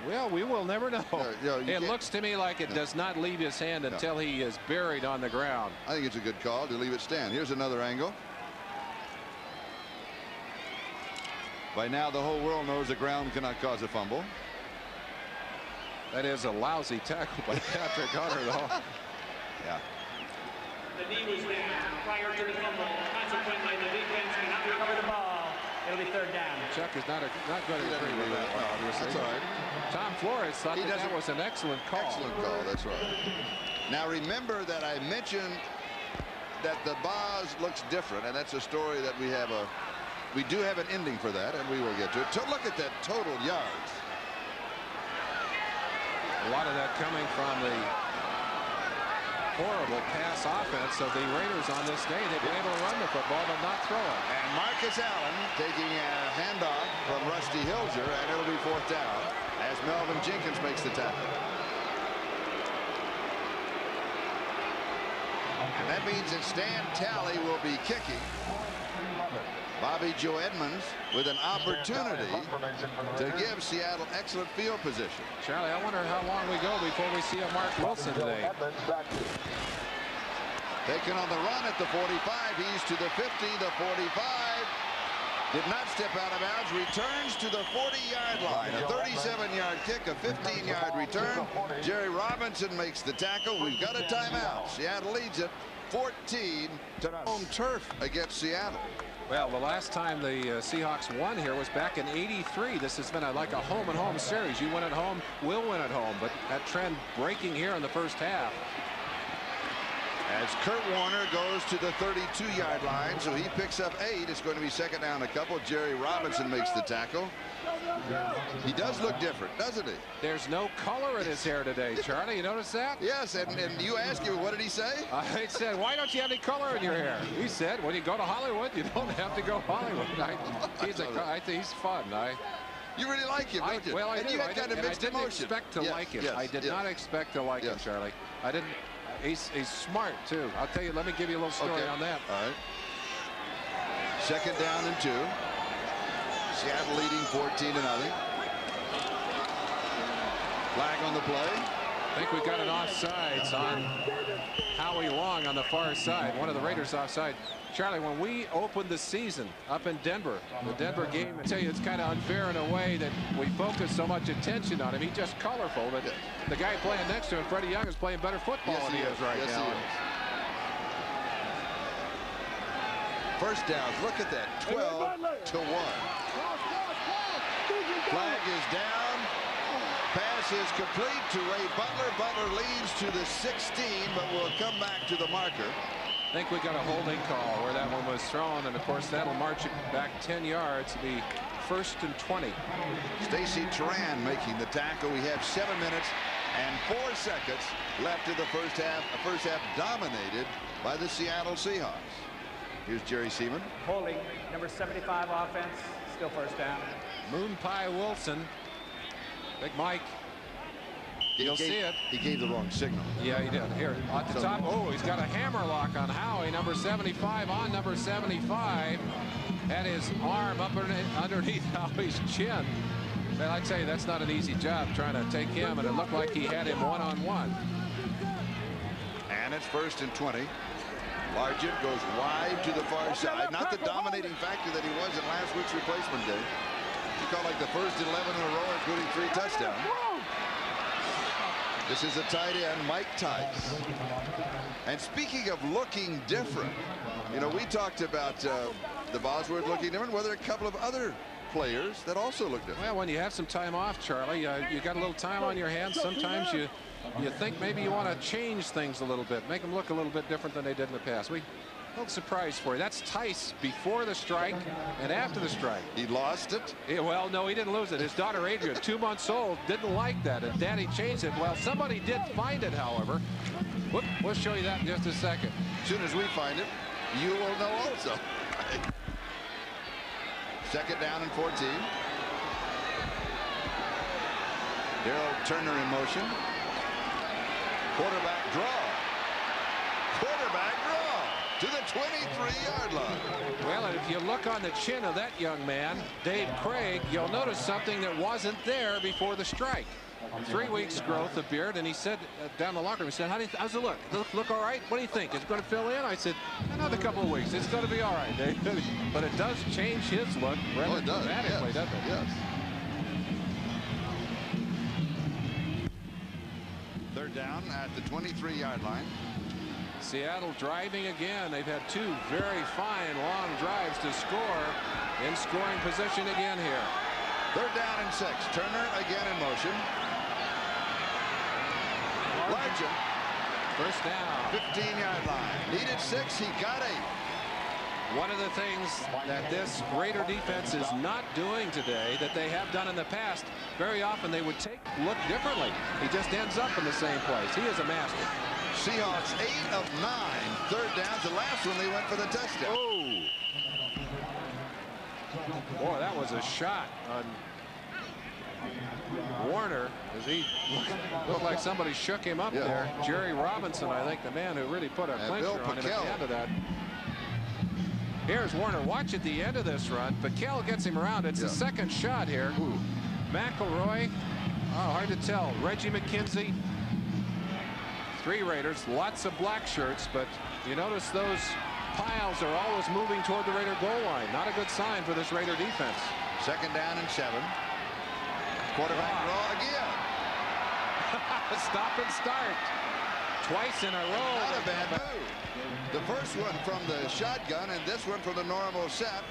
Well, we will never know. It looks to me like it does not leave his hand until he is buried on the ground. I think it's a good call to leave it stand. Here's another angle. By now, the whole world knows the ground cannot cause a fumble. That is a lousy tackle by Patrick Hunter, though. Yeah. The knee was down prior to the fumble. Consequently, the defense cannot recover the ball. It'll be 3rd down. Chuck is not going to agree with that. That's all right. Tom Flores thought that was an excellent call. Excellent call. That's right. Now remember that I mentioned that the Boz looks different, and that's a story that we do have an ending for that, and we will get to it. So look at that total yards. A lot of that coming from the horrible pass offense of the Raiders on this day. They've been able to run the football but not throw it. And Marcus Allen taking a handoff from Rusty Hilger, and it'll be 4th down as Melvin Jenkins makes the tackle. And that means that Stan Talley will be kicking. Bobby Joe Edmonds with an opportunity to give Seattle excellent field position. Charlie, I wonder how long we go before we see a Mark Wilson today. Taking on the run at the 45. He's to the 50, the 45. Did not step out of bounds. Returns to the 40-yard line. A 37-yard kick, a 15-yard return. Jerry Robinson makes the tackle. We've got a timeout. Seattle leads it 14 to home turf against Seattle. Well, the last time the Seahawks won here was back in '83. This has been like a home-and-home series. You win at home, we'll win at home. But that trend breaking here in the first half. As Kurt Warner goes to the 32-yard line, so he picks up 8. It's going to be 2nd down a couple. Jerry Robinson makes the tackle. He does look different, doesn't he? There's no color in his hair today, Charlie. You notice that? Yes, and you asked him, what did he say? I said, why don't you have any color in your hair? He said, when you go to Hollywood, you don't have to go Hollywood. I think he's fun. You really like him, don't you? Well, I do. You had kind of mixed emotion. Expect to like him. I did not expect to like him, Charlie. I didn't. He's smart, too. I'll tell you, let me give you a little story on that. All right. 2nd down and 2. Seattle leading 14-0. Flag on the play. I think we got an offsides on Howie Long on the far side. One of the Raiders offside. Charlie, when we opened the season up in Denver, the Denver game, I tell you, it's kind of unfair in a way that we focus so much attention on him. He's just colorful, but the guy playing next to him, Freddie Young, is playing better football than he is right now. First downs. Look at that. 12-1. Flag is down. Pass is complete to Ray Butler. Butler leads to the 16, but will come back to the marker. I think we got a holding call where that one was thrown, and of course that'll march it back 10 yards to be 1st and 20. Stacy Turan making the tackle. We have 7 minutes and 4 seconds left in the first half. A first half dominated by the Seattle Seahawks. Here's Jerry Seaman. Holding, number 75 offense, still first down. Moon Pie Wilson. Big Mike. You'll see it. He gave the wrong signal. Yeah, he did. Here, at the top. Oh, he's got a hammer lock on Howie. Number 75 on number 75. Had his arm up underneath Howie's chin. And I'd say that's not an easy job trying to take him, and it looked like he had him one-on-one. And it's 1st and 20. Largent goes wide to the far side. Not the dominating factor that he was in last week's replacement day. He caught like the first 11 in a row, including 3 touchdowns. This is a tight end, Mike Tice. And speaking of looking different, you know, we talked about the Bosworth looking different. Well, there are a couple of other players that also look different. Well, when you have some time off, Charlie, you got a little time on your hands. Sometimes you think maybe you want to change things a little bit, make them look a little bit different than they did in the past. A little surprise for you. That's Tice before the strike and after the strike. He lost it? Yeah, well, no, he didn't lose it. His daughter, Adrian, 2 months old, didn't like that, and Daddy changed it. Well, somebody did find it, however. Whoop, we'll show you that in just a second. As soon as we find it, you will know also. 2nd down and 14. Daryl Turner in motion. Quarterback draw. Quarterback draw to the 23-yard line. Well, and if you look on the chin of that young man, Dave Craig, you'll notice something that wasn't there before the strike. 3 weeks growth of beard, and he said down the locker room, he said, how's it look? Look all right? What do you think? It's going to fill in? I said, another couple of weeks. It's going to be all right, Dave. But it does change his look rather dramatically, doesn't it? Yes. 3rd down at the 23-yard line. Seattle driving again. They've had 2 very fine long drives to score. In scoring position again here. 3rd down and 6. Turner again in motion. Largent. First down. 15-yard line. Needed 6. He got 8. One of the things that this Raider defense is not doing today that they have done in the past, very often they would look differently. He just ends up in the same place. He is a master. Seahawks 8 of 9 3rd downs. The last one they went for the touchdown. Oh. Boy, that was a shot on Warner as he looked like somebody shook him up there. Jerry Robinson, I think, the man who really put a clincher on him at the end of that. Here's Warner. Watch at the end of this run. Paquel gets him around. It's the 2nd shot here. Ooh. McElroy. Oh, hard to tell. Reggie McKenzie. 3 Raiders. Lots of black shirts, but you notice those piles are always moving toward the Raider goal line. Not a good sign for this Raider defense. 2nd down and 7. Quarterback draw again. Stop and start. Twice in a row. Not a bad move. The first one from the shotgun and this one from the normal set.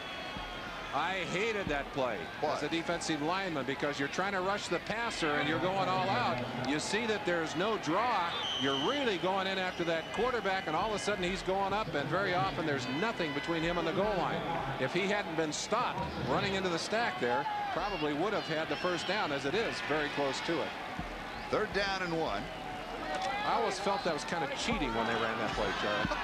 I hated that play as a defensive lineman because you're trying to rush the passer and you're going all out. You see that there's no draw. You're really going in after that quarterback, and all of a sudden he's going up, and very often there's nothing between him and the goal line. If he hadn't been stopped running into the stack there, probably would have had the first down, as it is very close to it. 3rd down and 1. I always felt that was kind of cheating when they ran that play, Charlie.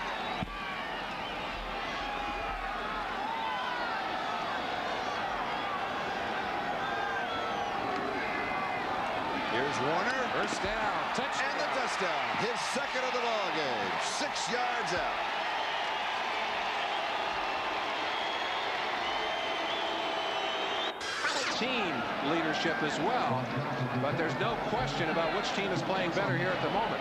Here's Warner. First down. Touchdown. And the touchdown. His 2nd of the ball game. 6 yards out. Team leadership as well, but there's no question about which team is playing better here at the moment.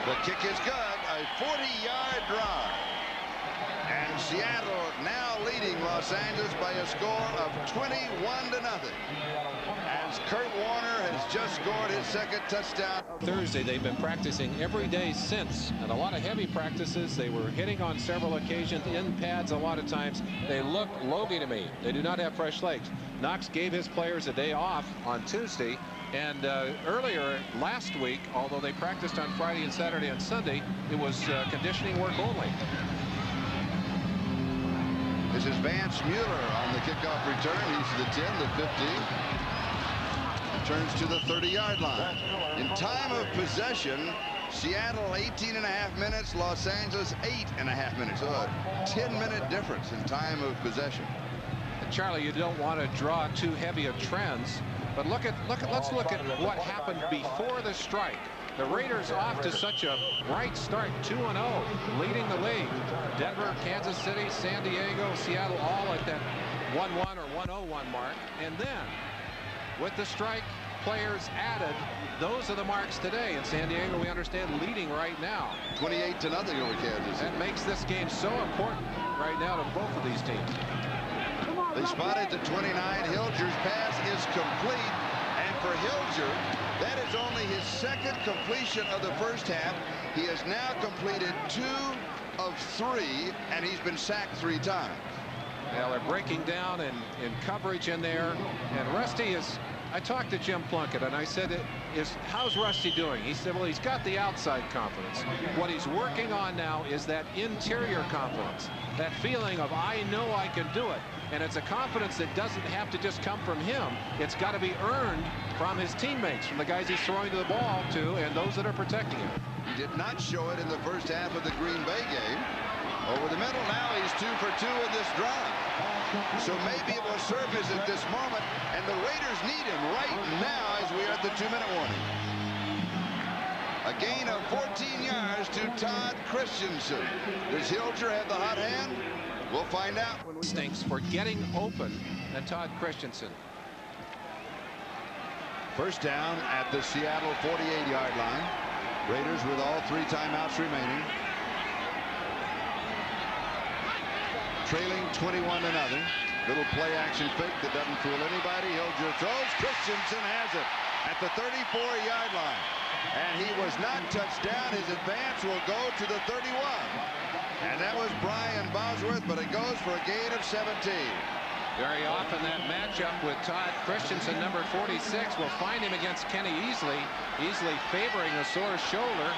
The kick is good. A 40-yard drive. And Seattle now leading Los Angeles by a score of 21-0. As Kurt Warner has just scored his 2nd touchdown. Thursday, they've been practicing every day since, and a lot of heavy practices. They were hitting on several occasions in pads a lot of times. They look logy to me. They do not have fresh legs. Knox gave his players a day off on Tuesday, and earlier last week, although they practiced on Friday and Saturday and Sunday, it was conditioning work only. This is Vance Mueller on the kickoff return. He's the 10, the 15. Turns to the 30-yard line. In time of possession, Seattle 18.5 minutes, Los Angeles 8.5 minutes. So a 10-minute difference in time of possession. And Charlie, you don't want to draw too heavy of trends, but let's look at what happened before the strike. The Raiders off to such a bright start, 2-0, leading the league. Denver, Kansas City, San Diego, Seattle, all at that 1-1 or 1-0-1 mark. And then, with the strike, players added. Those are the marks today. In San Diego, we understand, leading right now. 28-0 over Kansas. That makes this game so important right now to both of these teams. They spotted the 29. Hilger's pass is complete. And for Hilger, that is only his second completion of the first half. He has now completed 2 of 3, and he's been sacked 3 times. Well, they're breaking down in coverage in there. And Rusty is... I talked to Jim Plunkett and I said, how's Rusty doing? He said, well, he's got the outside confidence. What he's working on now is that interior confidence, that feeling of I know I can do it. And it's a confidence that doesn't have to just come from him. It's got to be earned from his teammates, from the guys he's throwing the ball to and those that are protecting him. He did not show it in the first half of the Green Bay game. Over the middle now, he's 2 for 2 in this drive. So maybe it will surface at this moment, and the Raiders need him right now as we are at the 2-minute warning. A gain of 14 yards to Todd Christensen. Does Hilger have the hot hand? We'll find out. Stinks for getting open than Todd Christensen. First down at the Seattle 48-yard line. Raiders with all 3 timeouts remaining. Trailing 21-0. Little play action fake that doesn't fool anybody. Hilger throws. Christensen has it at the 34-yard line. And he was not touched down. His advance will go to the 31. And that was Brian Bosworth, but it goes for a gain of 17. Very often that matchup with Todd Christensen, number 46, will find him against Kenny Easley. Easley favoring a sore shoulder.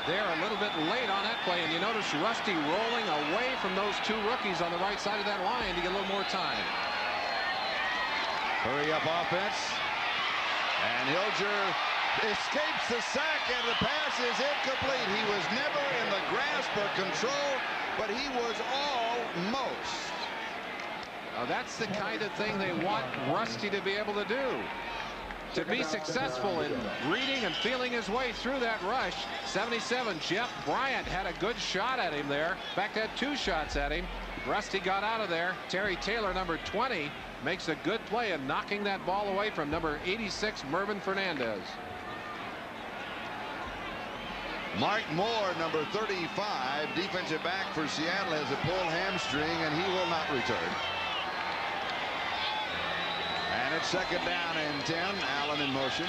They're a little bit late on that play, and you notice Rusty rolling away from those 2 rookies on the right side of that line to get a little more time. Hurry up offense. And Hilger escapes the sack, and the pass is incomplete. He was never in the grasp or control, but he was almost. Now that's the kind of thing they want Rusty to be able to do. To be successful in reading and feeling his way through that rush. 77, Jeff Bryant had a good shot at him there. In fact, had 2 shots at him. Rusty got out of there. Terry Taylor, number 20, makes a good play in knocking that ball away from number 86, Mervin Fernandez. Mark Moore, number 35, defensive back for Seattle, has a pulled hamstring, and he will not return. And it's second down and 10. Allen in motion.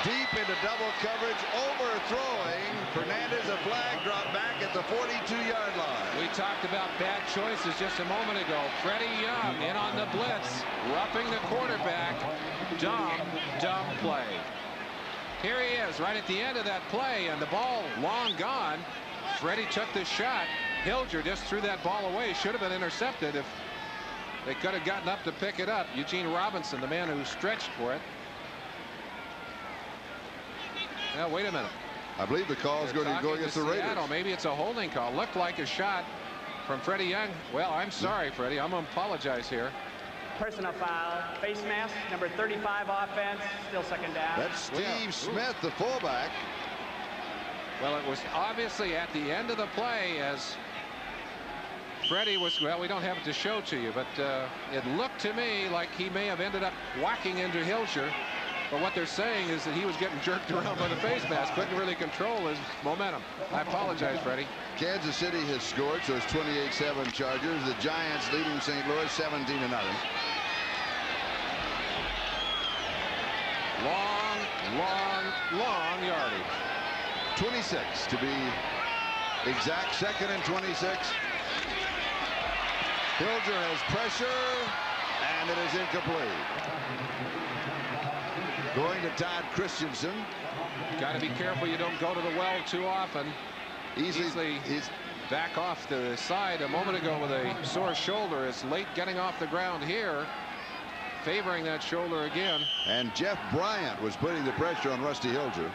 Deep into double coverage, overthrowing. Fernandez, a flag drop back at the 42-yard line. We talked about bad choices just a moment ago. Freddie Young in on the blitz, roughing the quarterback. Dumb play. Here he is right at the end of that play, and the ball long gone. Freddie took the shot. Hilger just threw that ball away. Should have been intercepted if they could have gotten up to pick it up. Eugene Robinson, the man who stretched for it. Now, wait a minute. I believe the call is going to go against the Raiders. Maybe it's a holding call. Looked like a shot from Freddie Young. Well, I'm sorry, Freddie. I'm going to apologize here. Personal foul. Face mask, number 35 offense. Still second down. That's Steve Smith, the fullback. Well, it was obviously at the end of the play as Freddie was, well, we don't have it to show to you, but it looked to me like he may have ended up whacking into Hilger. But what they're saying is that he was getting jerked around by the face mask, couldn't really control his momentum. I apologize, Freddie. Kansas City has scored, so it's 28-7 Chargers. The Giants leading St. Louis 17-0. Long yardage. 26 to be exact. Second and 26. Hilger has pressure, and it is incomplete. Going to Todd Christensen. Got to be careful you don't go to the well too often. Easily he's back off the side a moment ago with a sore shoulder. It's late getting off the ground here. favoring that shoulder again. And Jeff Bryant was putting the pressure on Rusty Hilger.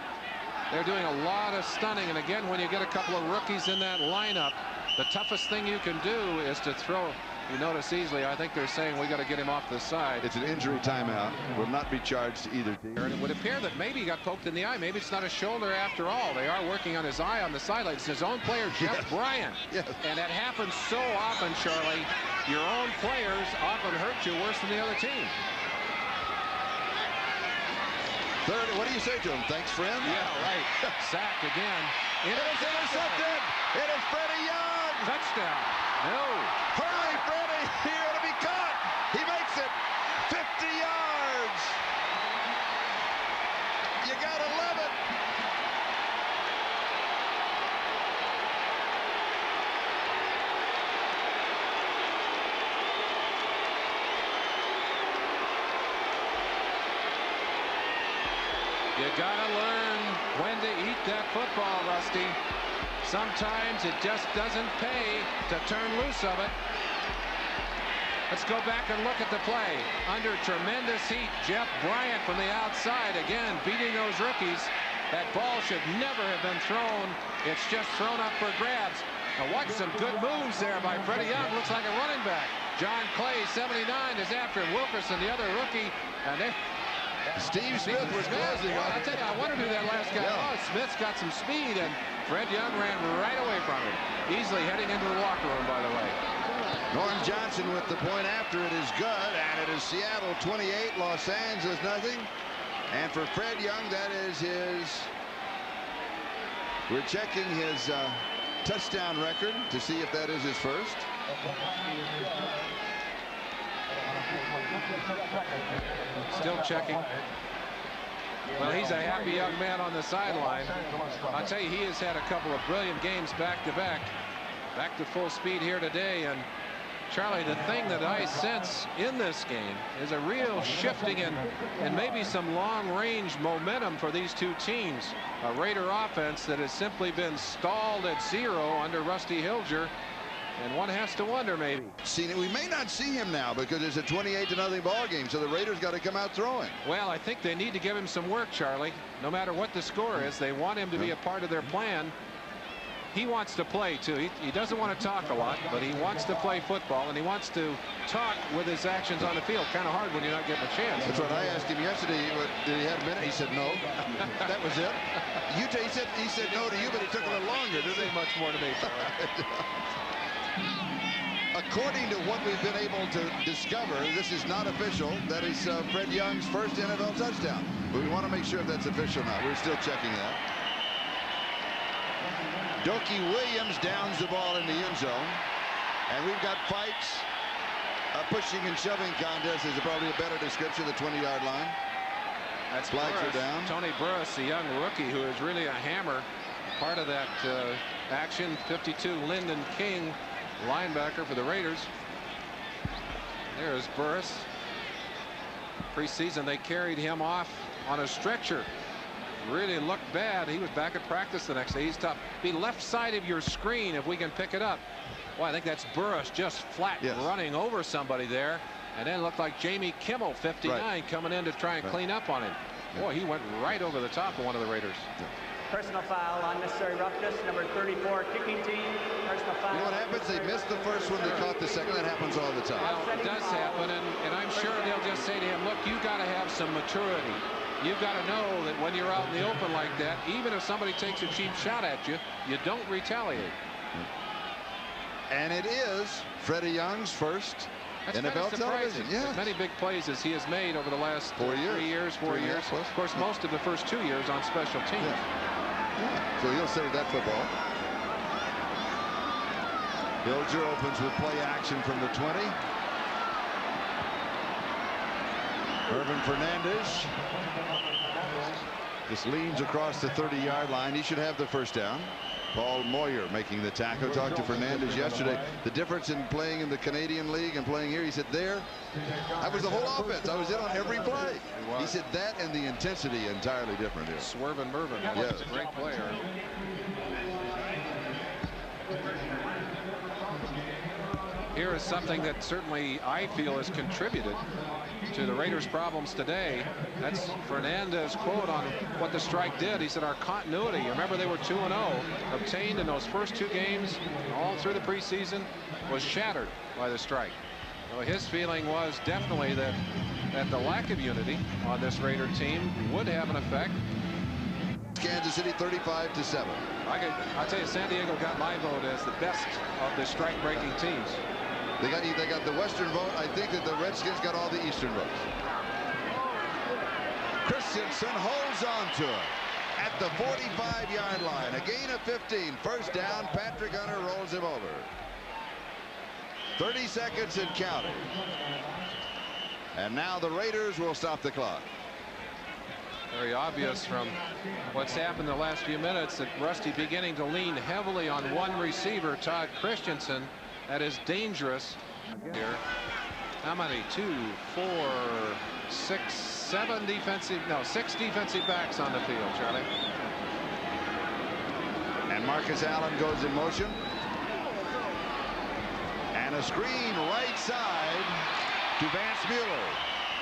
They're doing a lot of stunning, and again, when you get a couple of rookies in that lineup, the toughest thing you can do is to throw. You notice easily, I think they're saying we got to get him off the side. It's an injury timeout. Will not be charged to either team. And it would appear that maybe he got poked in the eye. Maybe it's not a shoulder after all. They are working on his eye on the sideline. It's his own player, Jeff Bryant. Yes. And that happens so often, Charlie. Your own players often hurt you worse than the other team. Third, what do you say to him? Thanks, friend? Yeah, right. Sack again. It is intercepted. It is Freddie Young. Touchdown. No. Hurry, Freddie. Here to be caught. He makes it 50 yards. You gotta love it. You gotta learn when to eat that football, Rusty. Sometimes it just doesn't pay to turn loose of it. Let's go back and look at the play. Under tremendous heat, Jeff Bryant from the outside again beating those rookies. That ball should never have been thrown. It's just thrown up for grabs. Now watch some good moves there by Freddie Young. Looks like a running back. John Clay, 79, is after Wilkerson, the other rookie, and they. Steve Smith was closing Well, on I tell you, I wondered who that last guy was. Smith's got some speed, and Fred Young ran right away from him. Easily heading into the locker room, by the way. Norm Johnson with the point after it is good, and it is Seattle 28, Los Angeles nothing. And for Fred Young, that is his. We're checking his touchdown record to see if that is his first. Still checking. Well, he's a happy young man on the sideline. I'll tell you, he has had a couple of brilliant games back to back to full speed here today. And Charlie, the thing that I sense in this game is a real shifting and maybe some long-range momentum for these two teams. A Raider offense that has simply been stalled at 0 under Rusty Hilger. And one has to wonder, maybe. We may not see him now because it's a 28-0 ball game, so the Raiders got to come out throwing. Well, I think they need to give him some work, Charlie. No matter what the score is, they want him to be a part of their plan. He wants to play, too. He doesn't want to talk a lot, but he wants to play football, and he wants to talk with his actions on the field. Kind of hard when you're not getting a chance. That's what I asked him yesterday. Did he have a minute? He said no. That was it. He said no to you, but it took a little longer. Didn't say much more to me. According to what we've been able to discover, this is not official. That is Fred Young's first NFL touchdown. But we want to make sure if that's official now. We're still checking that. Doki Williams downs the ball in the end zone. And we've got fights. A pushing and shoving contest is probably a better description of the 20-yard line. That's flags are down. Tony Burris, the young rookie who is really a hammer. Part of that action. 52, Lyndon King, linebacker for the Raiders. There's Burris. Preseason, they carried him off on a stretcher. Really looked bad. He was back at practice the next day. He's tough. Be left side of your screen if we can pick it up. Well, I think that's Burris just flat running over somebody there. And then it looked like Jamie Kimmel, 59, coming in to try and clean up on him. Boy, he went right over the top of one of the Raiders. Personal foul, unnecessary roughness, number 34, kicking team. Personal foul. You know what happens? They missed the first one. They caught the second. That happens all the time. Well, it does happen, and I'm sure they'll just say to him, look, you got to have some maturity. You've got to know that when you're out in the open like that, even if somebody takes a cheap shot at you, you don't retaliate. And it is Freddie Young's first NFL television. As many big plays as he has made over the last 4 years. 3 years, 4 years. Of course, most of the first 2 years on special teams. So he'll save that football. Hilger opens with play action from the 20. Irvin Fernandez just leans across the 30-yard line. He should have the first down. Paul Moyer making the tackle. Talked to Fernandez yesterday. The difference in playing in the Canadian League and playing here, he said, that was the whole offense. I was in on every play. He said that and the intensity entirely different here. Swervin' Mervin. Yes. Great player. Here is something that certainly I feel has contributed to the Raiders' problems today. That's Fernandez's quote on what the strike did. He said our continuity, remember they were 2-0, obtained in those first 2 games all through the preseason, was shattered by the strike. So his feeling was definitely that the lack of unity on this Raider team would have an effect. Kansas City 35-7. I'll tell you, San Diego got my vote as the best of the strike-breaking teams. They got the Western vote. I think that the Redskins got all the Eastern votes. Christensen holds on to it at the 45-yard line. A gain of 15. First down. Patrick Hunter rolls him over. 30 seconds and counting. And now the Raiders will stop the clock. Very obvious from what's happened the last few minutes that Rusty beginning to lean heavily on one receiver, Todd Christensen. That is dangerous here. How many? 2, 4, 6, 7 defensive, no, 6 defensive backs on the field, Charlie. And Marcus Allen goes in motion. And a screen right side to Vance Mueller.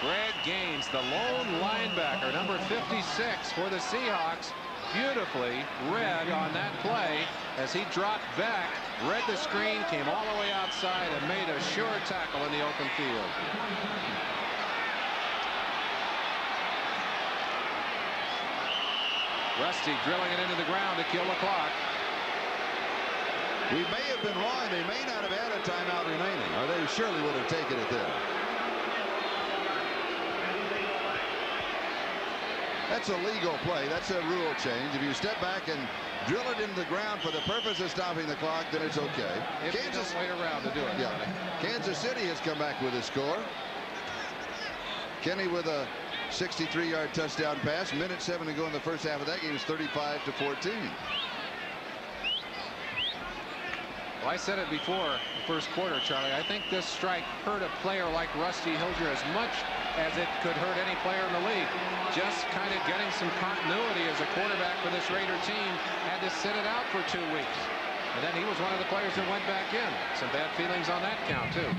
Greg Gaines, the lone linebacker, number 56 for the Seahawks, beautifully read on that play as he dropped back, read the screen, came all the way outside and made a sure tackle in the open field. Rusty drilling it into the ground to kill the clock. We may have been wrong. They may not have had a timeout remaining, or they surely would have taken it there. That's a legal play. That's a rule change. If you step back and drill it into the ground for the purpose of stopping the clock, then it's okay. If Kansas wait around to do it. Yeah. Kansas City has come back with a score. Kenny with a 63-yard touchdown pass. Minute 7 to go in the first half of that game is 35-14. Well, I said it before the first quarter, Charlie. I think this strike hurt a player like Rusty Hilger as much as it could hurt any player in the league. Just kind of getting some continuity as a quarterback for this Raider team. Had to sit it out for 2 weeks. And then he was one of the players that went back in. Some bad feelings on that count, too.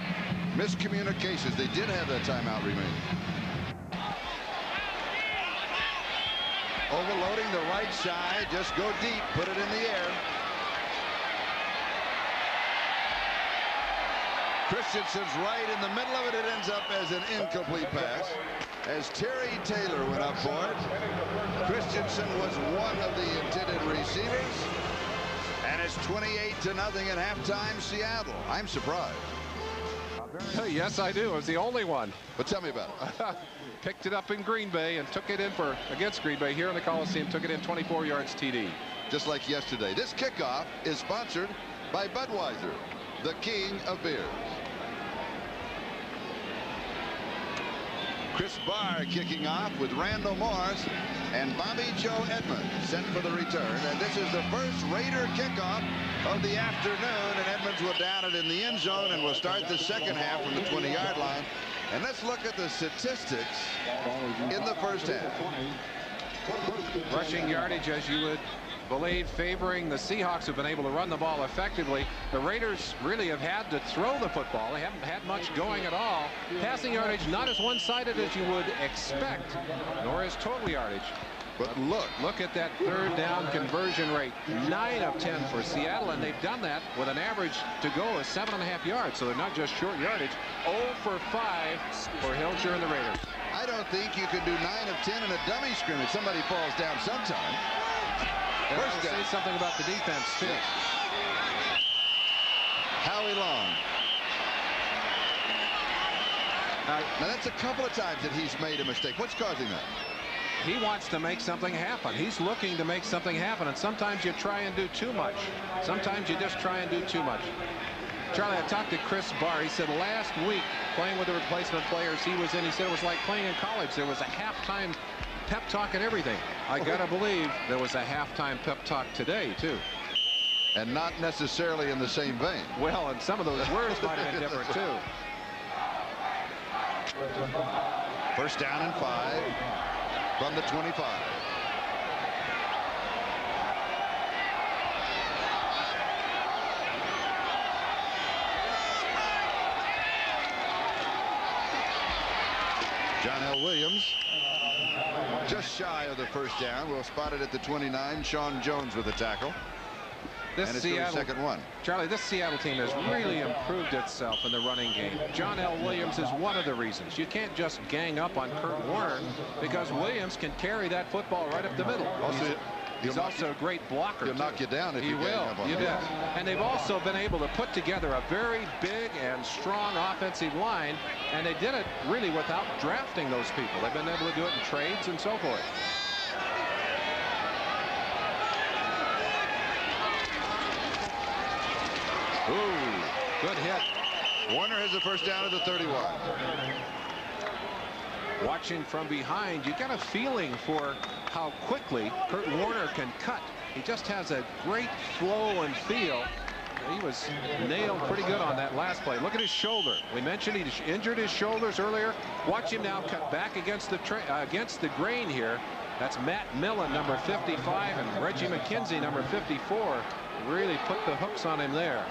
Miscommunications. They did have that timeout remaining. Overloading the right side. Just go deep. Put it in the air. Christensen's right in the middle of it. It ends up as an incomplete pass. As Terry Taylor went up for it. Christensen was one of the intended receivers. And it's 28-0 at halftime, Seattle. I'm surprised. Yes, I do. It was the only one. But tell me about it. Picked it up in Green Bay and took it in against Green Bay here in the Coliseum. Took it in 24 yards TD. Just like yesterday. This kickoff is sponsored by Budweiser, the king of beers. Chris Barr kicking off with Randall Morris and Bobby Joe Edmonds set for the return. And this is the first Raider kickoff of the afternoon. And Edmonds will down it in the end zone and will start the second half from the 20-yard line. And let's look at the statistics in the first half. Rushing yardage, as you would believe, favoring the Seahawks, who've been able to run the ball effectively. The Raiders really have had to throw the football. They haven't had much going at all. Passing yardage not as one-sided as you would expect, nor is total yardage. But look at that third down conversion rate. 9 of 10 for Seattle, and they've done that with an average to go of 7.5 yards. So they're not just short yardage. 0 for 5 for Hilger and the Raiders. I don't think you can do 9 of 10 in a dummy scrimmage. Somebody falls down sometime. First say something about the defense, too. Howie Long. Now, that's a couple of times that he's made a mistake. What's causing that? He wants to make something happen. He's looking to make something happen, and sometimes you try and do too much. Sometimes you just try and do too much. Charlie, I talked to Chris Barr. He said last week, playing with the replacement players he was in, he said it was like playing in college. There was a halftime pep talk and everything. I gotta believe there was a halftime pep talk today, too. And not necessarily in the same vein. Well, and some of those words might have been different, too. First down and 5 from the 25. John L. Williams just shy of the first down. We'll spot it at the 29. Sean Jones with the tackle. And it's their second one. Charlie, this Seattle team has really improved itself in the running game. John L. Williams is one of the reasons. You can't just gang up on Kurt Warner because Williams can carry that football right up the middle. Also, he's also a great blocker. He'll knock you down if you gang up on him. You bet. And they've also been able to put together a very big and strong offensive line, and they did it really without drafting those people. They've been able to do it in trades and so forth. Ooh, good hit. Warner has the first down at the 31. Watching from behind, you got a feeling for how quickly Kurt Warner can cut. He just has a great flow and feel. He was nailed pretty good on that last play. Look at his shoulder. We mentioned he injured his shoulders earlier. Watch him now cut back against the grain here. That's Matt Millen, number 55, and Reggie McKenzie, number 54. Really put the hooks on him there.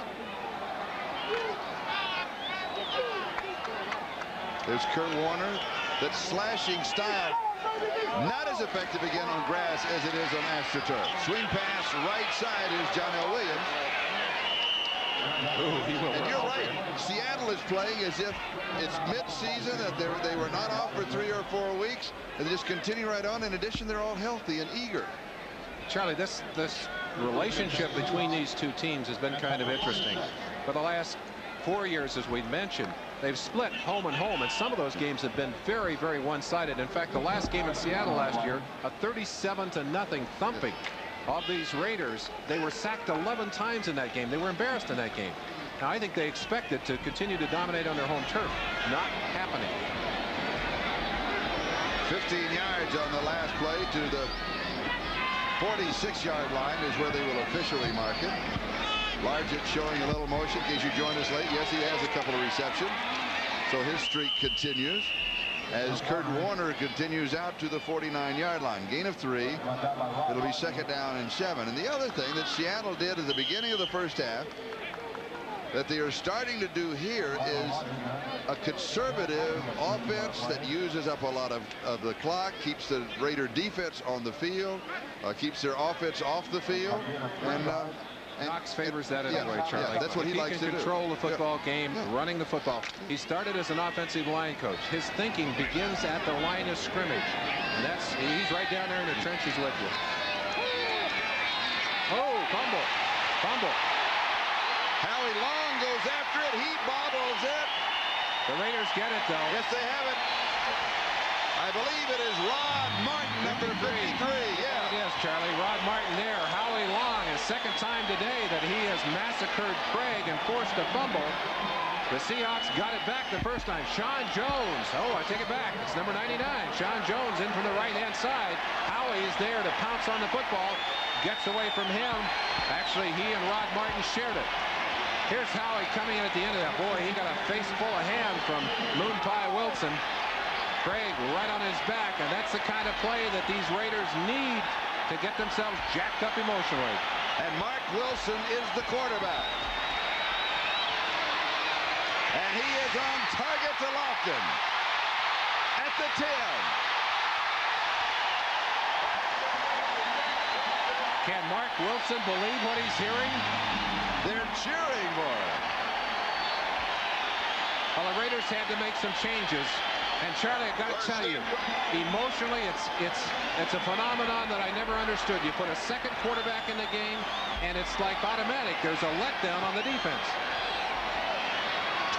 There's Kurt Warner. That slashing style not as effective again on grass as it is on AstroTurf. Swing pass right side is John L. Williams. And you're right. Seattle is playing as if it's mid-season, that they were not off for 3 or 4 weeks, and they just continue right on. In addition, they're all healthy and eager. Charlie, this relationship between these two teams has been kind of interesting. For the last 4 years, as we mentioned, they've split home and home, and some of those games have been very, very one-sided. In fact, the last game in Seattle last year, a 37-0 thumping of these Raiders. They were sacked 11 times in that game. They were embarrassed in that game. Now, I think they expected to continue to dominate on their home turf. Not happening. 15 yards on the last play to the 46-yard line is where they will officially mark it. Largett showing a little motion. In case you joined us late, yes, he has a couple of receptions. So his streak continues as Kurt Warner continues out to the 49-yard line. Gain of 3. It'll be second down and 7. And the other thing that Seattle did at the beginning of the first half that they are starting to do here is a conservative offense that uses up a lot of the clock, keeps the Raider defense on the field, keeps their offense off the field, and Knox favors that anyway, Charlie. Yeah, that's what he likes to do. He can control the football game, running the football. He started as an offensive line coach. His thinking begins at the line of scrimmage. And he's right down there in the trenches with you. Oh, fumble. Howie Long goes after it. He bobbles it. The Raiders get it, though. Yes, they have it. I believe it is Rod Martin, number 53. Yeah, it is, Charlie. Rod Martin there. Howie Long, his second time today that he has massacred Craig and forced a fumble. The Seahawks got it back the first time. Sean Jones. Oh, I take it back. It's number 99. Sean Jones in from the right-hand side. Howie is there to pounce on the football. Gets away from him. Actually, he and Rod Martin shared it. Here's Howie coming in at the end of that. Boy, he got a face full of hand from Moon Pie Wilson. Craig right on his back, and that's the kind of play that these Raiders need to get themselves jacked up emotionally. And Mark Wilson is the quarterback. And he is on target to Lofton at the 10. Can Mark Wilson believe what he's hearing? They're cheering for him. Well, the Raiders had to make some changes. And Charlie, I got to tell you, emotionally, it's a phenomenon that I never understood. You put a second quarterback in the game, and it's like automatic. There's a letdown on the defense.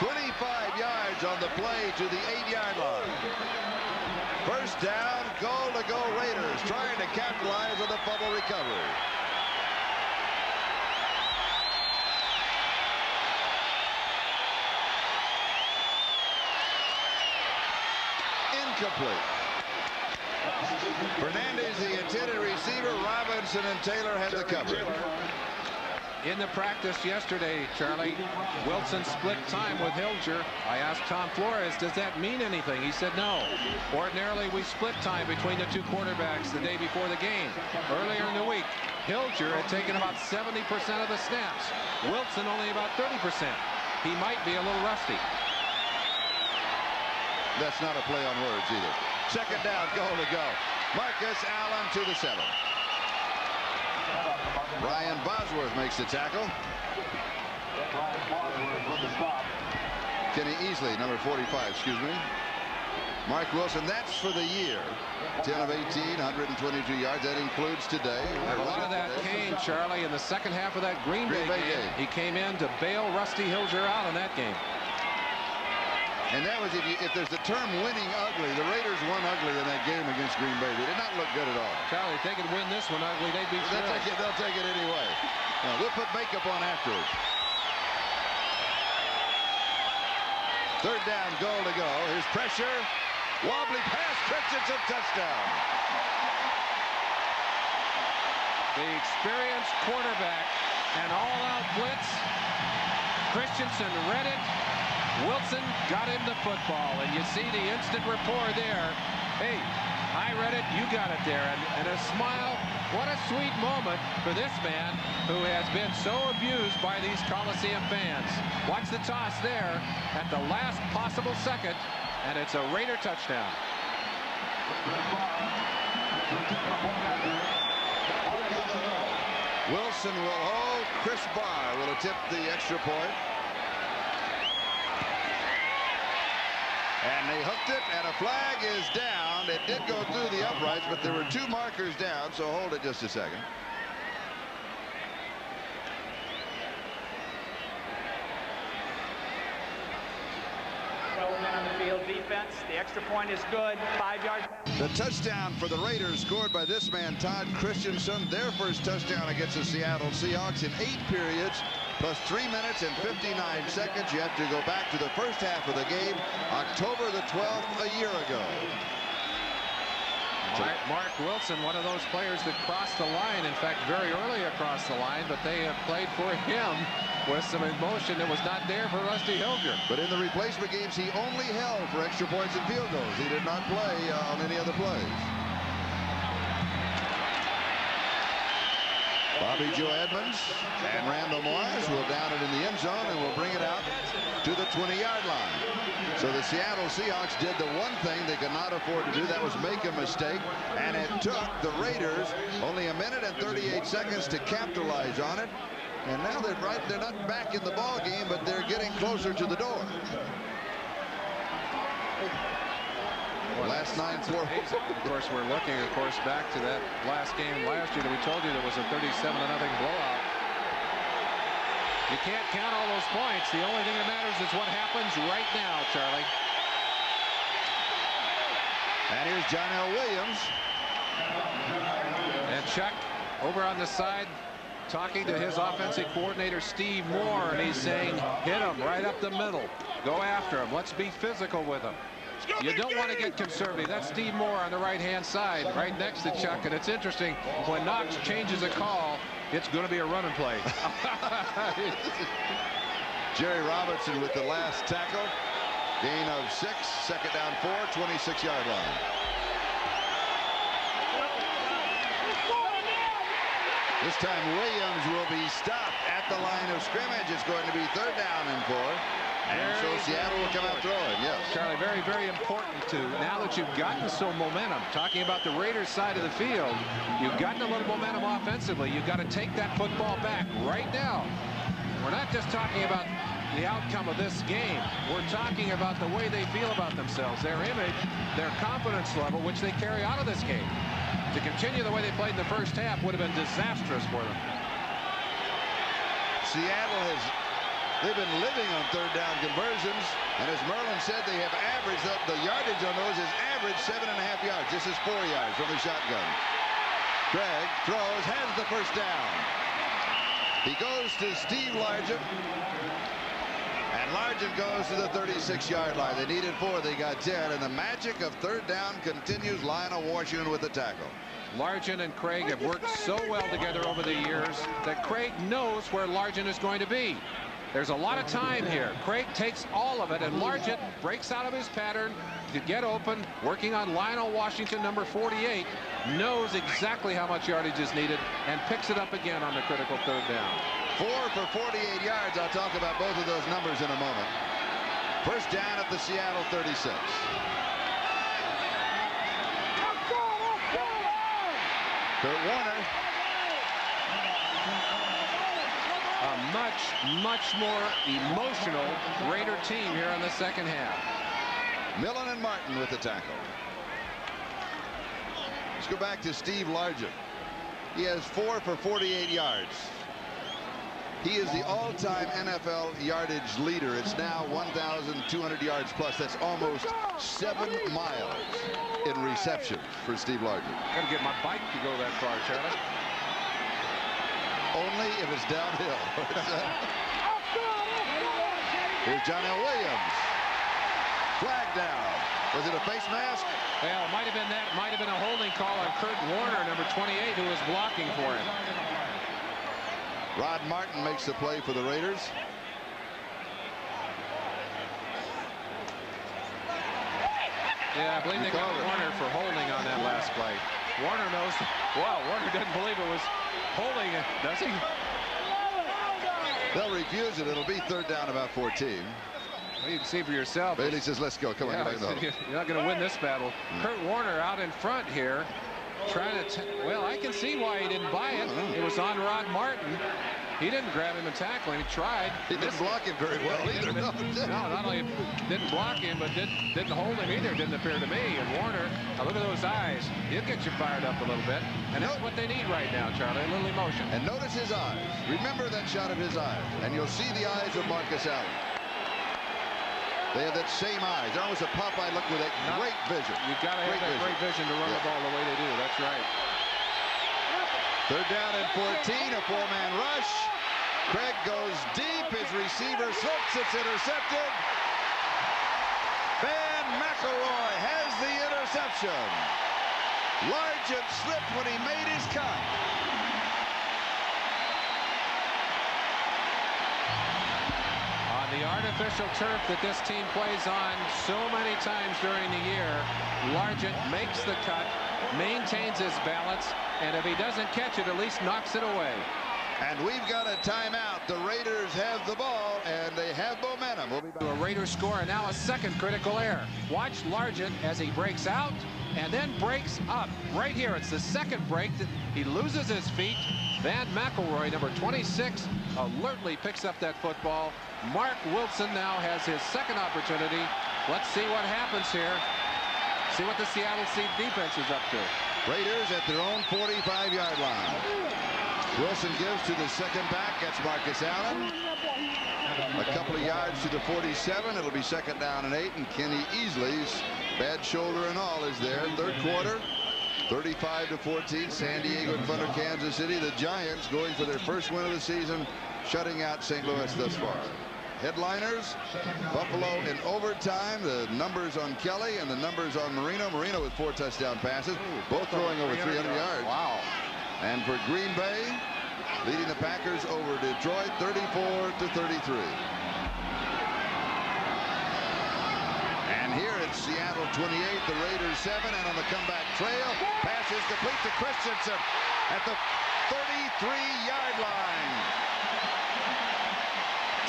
25 yards on the play to the 8-yard line. First down, goal to go Raiders, trying to capitalize on the fumble recovery. Incomplete. Fernandez, the intended receiver. Robinson and Taylor had the coverage. In the practice yesterday, Charlie, Wilson split time with Hilger. I asked Tom Flores, does that mean anything? He said no. Ordinarily, we split time between the two quarterbacks the day before the game. Earlier in the week, Hilger had taken about 70% of the snaps. Wilson only about 30%. He might be a little rusty. That's not a play on words either. Second down, goal to go. Marcus Allen to the 7. Ryan Bosworth makes the tackle. Kenny Easley, number 45, excuse me. Mark Wilson, that's for the year. 10 of 18, 122 yards. That includes today. A lot of that came, Charlie, in the second half of that Green Bay game. He came in to bail Rusty Hilger out in that game. And that was, if there's the term winning ugly, the Raiders won ugly in that game against Green Bay. They did not look good at all. Charlie, if they could win this one ugly, they'd be thrilled. They'll take it anyway. Now, we'll put makeup on afterwards. Third down, goal to go. Here's pressure. Wobbly pass, Christensen, touchdown. The experienced quarterback, an all-out blitz. Christensen read it. Wilson got him the football, and you see the instant rapport there. Hey, I read it, you got it there, and a smile. What a sweet moment for this man who has been so abused by these Coliseum fans. Watch the toss there at the last possible second, and it's a Raider touchdown. Wilson will hold. Chris Barr will attempt the extra point. And they hooked it, and a flag is down. It did go through the uprights, but there were 2 markers down, so hold it just a second. On the field defense. The extra point is good. 5 yards. The touchdown for the Raiders scored by this man, Todd Christensen. Their first touchdown against the Seattle Seahawks in 8 periods. Plus 3 minutes and 59 seconds. You have to go back to the first half of the game, October the 12th, a year ago. Mark Wilson, one of those players that crossed the line, in fact, very early across the line, but they have played for him with some emotion that was not there for Rusty Hilger. But in the replacement games, he only held for extra points and field goals. He did not play on any other plays. Bobby Joe Edmonds and Randall Moyes will down it in the end zone and will bring it out to the 20-yard line. So the Seattle Seahawks did the one thing they could not afford to do. That was make a mistake. And it took the Raiders only a minute and 38 seconds to capitalize on it. And now they're not back in the ball game, but they're getting closer to the door. Last 9-4. Of course, we're looking, back to that last game last year that we told you there was a 37-0 blowout. You can't count all those points. The only thing that matters is what happens right now, Charlie. And here's John L. Williams. And Chuck over on the side talking to his offensive coordinator, Steve Moore, and he's saying, hit him right up the middle. Go after him. Let's be physical with him. You don't want to get conservative. That's Steve Moore on the right-hand side, right next to Chuck. And it's interesting, when Knox changes a call, it's going to be a running play. Jerry Robinson with the last tackle. Gain of 6, second down 4, 26-yard line. This time Williams will be stopped at the line of scrimmage. It's going to be 3rd down and 4. And so Seattle will come out throwing, yes. Charlie, very, very important too. Now that you've gotten some momentum, talking about the Raiders side of the field, you've gotten a little momentum offensively. You've got to take that football back right now. We're not just talking about the outcome of this game. We're talking about the way they feel about themselves, their image, their confidence level, which they carry out of this game. To continue the way they played in the first half would have been disastrous for them. Seattle has... They've been living on 3rd down conversions, and as Merlin said, they have averaged the yardage on those is average 7.5 yards. This is 4 yards from the shotgun. Craig throws, has the first down. He goes to Steve Largent, and Largent goes to the 36-yard line. They needed 4, they got 10, and the magic of 3rd down continues. Lionel Washington with the tackle. Largent and Craig have worked so well together over the years that Craig knows where Largent is going to be. There's a lot of time here. Craig takes all of it, and Largent breaks out of his pattern to get open, working on Lionel Washington, number 48, knows exactly how much yardage is needed, and picks it up again on the critical 3rd down. 4 for 48 yards. I'll talk about both of those numbers in a moment. First down at the Seattle 36. Kurt Warner. A much more emotional Raider team here in the second half. Millen and Martin with the tackle. Let's go back to Steve Largent. He has 4 for 48 yards. He is the all-time NFL yardage leader. It's now 1,200 yards plus. That's almost 7 miles in reception for Steve Largent. Got to get my bike to go that far, Charlie. Only if it's downhill. Here's John L. Williams. Flag down. Was it a face mask? Well, it might have been that. It might have been a holding call on Kurt Warner, number 28, who was blocking for him. Rod Martin makes the play for the Raiders. Yeah, I believe they got Warner for holding on that last play. Warner knows. Wow, Warner didn't believe it was holding, does he? They'll refuse it. It'll be third down, about 14. Well, you can see for yourself. Bailey says, let's go. Come on, get back. You're not going to win this battle. Kurt Warner out in front here, trying to. Well, I can see why he didn't buy it. It was on Rod Martin. He didn't grab him and tackle him. He tried. He didn't block him very well either. No, not only didn't block him, but didn't hold him either, didn't appear to me. And Warner, now look at those eyes. He'll get you fired up a little bit. And that's what they need right now, Charlie, a little emotion. And notice his eyes. Remember that shot of his eyes. And you'll see the eyes of Marcus Allen. They have that same eyes. They're almost a Popeye look with that great vision. You've got to have that great vision to run the ball the way they do. That's right. Third down and 14, a 4-man rush. Craig goes deep. His receiver slips. It's intercepted. Van McElroy has the interception. Largent slipped when he made his cut. On the artificial turf that this team plays on so many times during the year, Largent makes the cut, maintains his balance, and if he doesn't catch it, at least knocks it away. And we've got a timeout. The Raiders have the ball, and they have momentum. We'll be back. A Raiders score, and now a second critical error. Watch Largent as he breaks out and then breaks up. Right here, it's the second break that he loses his feet. Van McElroy, number 26, alertly picks up that football. Mark Wilson now has his second opportunity. Let's see what happens here. See what the Seattle Sea defense is up to. Raiders at their own 45-yard line. Wilson gives to the second back. That's Marcus Allen. A couple of yards to the 47. It'll be second down and 8. And Kenny Easley's bad shoulder and all is there. Third quarter, 35-14. San Diego in front of Kansas City. The Giants going for their first win of the season, shutting out St. Louis thus far. Headliners, Buffalo in overtime. The numbers on Kelly and the numbers on Marino. Marino with 4 touchdown passes, both throwing over 300 yards. Wow. And for Green Bay, leading the Packers over Detroit, 34-33. And here it's Seattle 28, the Raiders 7, and on the comeback trail, pass is complete to Christensen at the 33-yard line.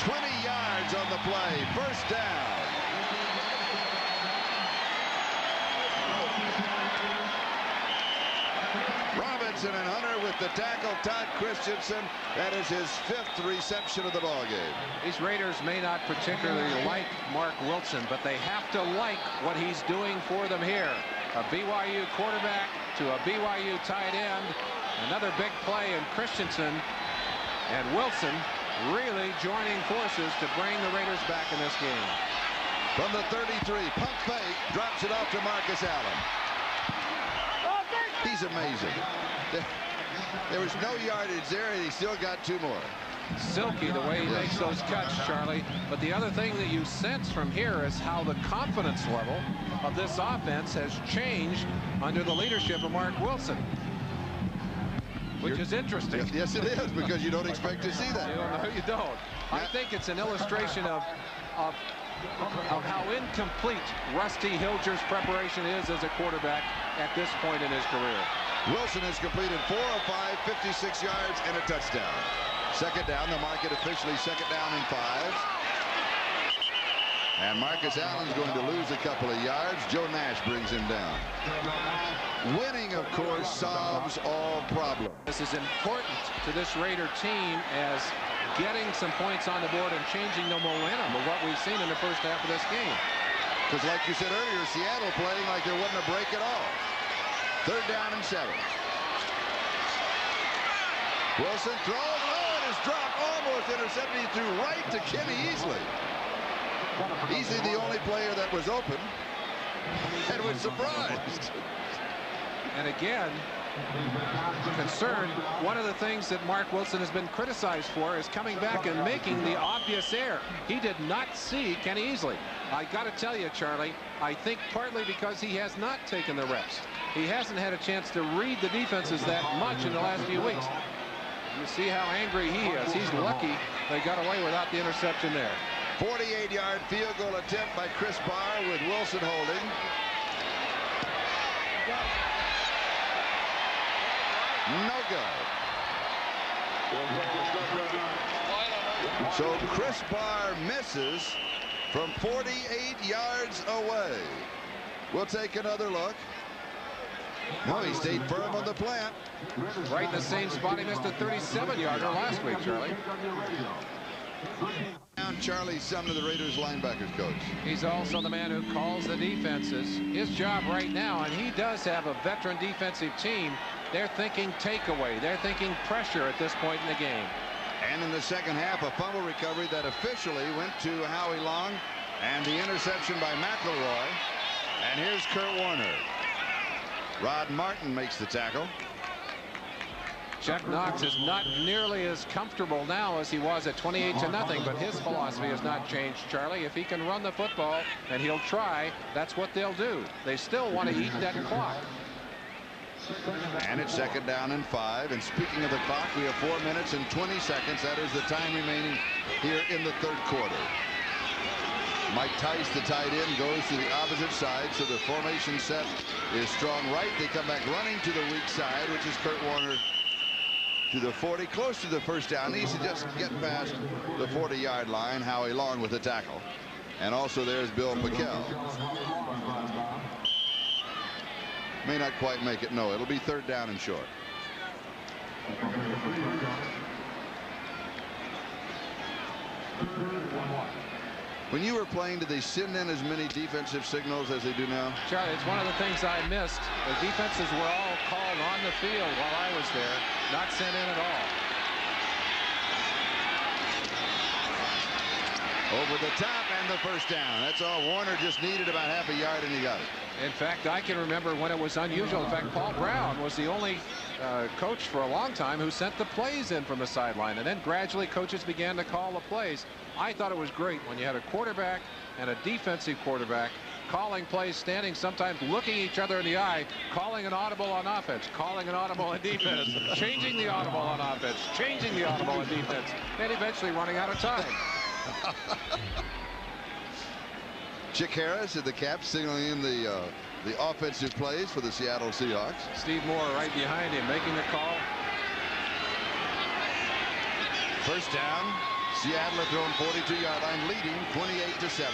20 yards on the play, first down. Robinson and Hunter with the tackle. Todd Christensen, that is his 5th reception of the ballgame. These Raiders may not particularly like Mark Wilson, but they have to like what he's doing for them here. A BYU quarterback to a BYU tight end. Another big play, and Christensen and Wilson really joining forces to bring the Raiders back in this game. From the 33, pump fake, drops it off to Marcus Allen. He's amazing. There was no yardage there, and he still got 2 more. Silky the way he makes those cuts, Charlie. But the other thing that you sense from here is how the confidence level of this offense has changed under the leadership of Mark Wilson, which is interesting. Yes, it is, because you don't expect to see that. You don't. I think it's an illustration of how incomplete Rusty Hilger's preparation is as a quarterback at this point in his career. Wilson has completed 4 of 5, 56 yards and a touchdown. Second down, the market officially second down and 5. And Marcus Allen's going to lose a couple of yards. Joe Nash brings him down. Winning, of course, solves all problems. This is important to this Raider team as getting some points on the board and changing the momentum of what we've seen in the first half of this game. Because like you said earlier, Seattle playing like there wasn't a break at all. 3rd down and 7. Wilson throws. Oh, it is dropped. Almost intercepted. He threw right to Kenny Easley. Easley, the only player that was open, and was surprised. And again, concerned. One of the things that Mark Wilson has been criticized for is coming back and making the obvious error. He did not see Kenny Easley. I got to tell you, Charlie, I think partly because he has not taken the reps. He hasn't had a chance to read the defenses that much in the last few weeks. You see how angry he is. He's lucky they got away without the interception there. 48-yard field goal attempt by Chris Barr with Wilson holding. No good. So Chris Barr misses from 48 yards away. We'll take another look. No, he stayed firm on the plant. Right in the same spot he missed a 37-yarder last week, Charlie. Charlie Sumner, the Raiders linebackers coach. He's also the man who calls the defenses. His job right now, and he does have a veteran defensive team, they're thinking takeaway. They're thinking pressure at this point in the game. And in the second half, a fumble recovery that officially went to Howie Long, and the interception by McElroy. And here's Kurt Warner. Rod Martin makes the tackle. Chuck Knox is not nearly as comfortable now as he was at 28-0, but his philosophy has not changed, Charlie. If he can run the football, and he'll try, that's what they'll do. They still want to eat that clock. And it's 2nd down and 5. And speaking of the clock, we have 4 minutes and 20 seconds. That is the time remaining here in the 3rd quarter. Mike Tice, the tight end, goes to the opposite side, so the formation set is strong right. They come back running to the weak side, which is Kurt Warner, to the 40, close to the first down. Needs to just get past the 40-yard line. Howie Long with the tackle. And also there's Bill McKell. May not quite make it. No, it'll be 3rd down and short. When you were playing, did they send in as many defensive signals as they do now? Charlie, it's one of the things I missed. The defenses were all called on the field while I was there, not sent in at all. Over the top and the first down. That's all. Warner just needed about half a yard and he got it. In fact, I can remember when it was unusual. In fact, Paul Brown was the only coach for a long time who sent the plays in from the sideline, and then gradually coaches began to call the plays. I thought it was great when you had a quarterback and a defensive quarterback calling plays, standing sometimes looking each other in the eye, calling an audible on offense, calling an audible on defense, changing the audible on offense, changing the audible on defense, and eventually running out of time. Chick Harris at the cap signaling in the offensive plays for the Seattle Seahawks. Steve Moore right behind him making the call. First down. Seattle had thrown 42-yard line, leading 28-7.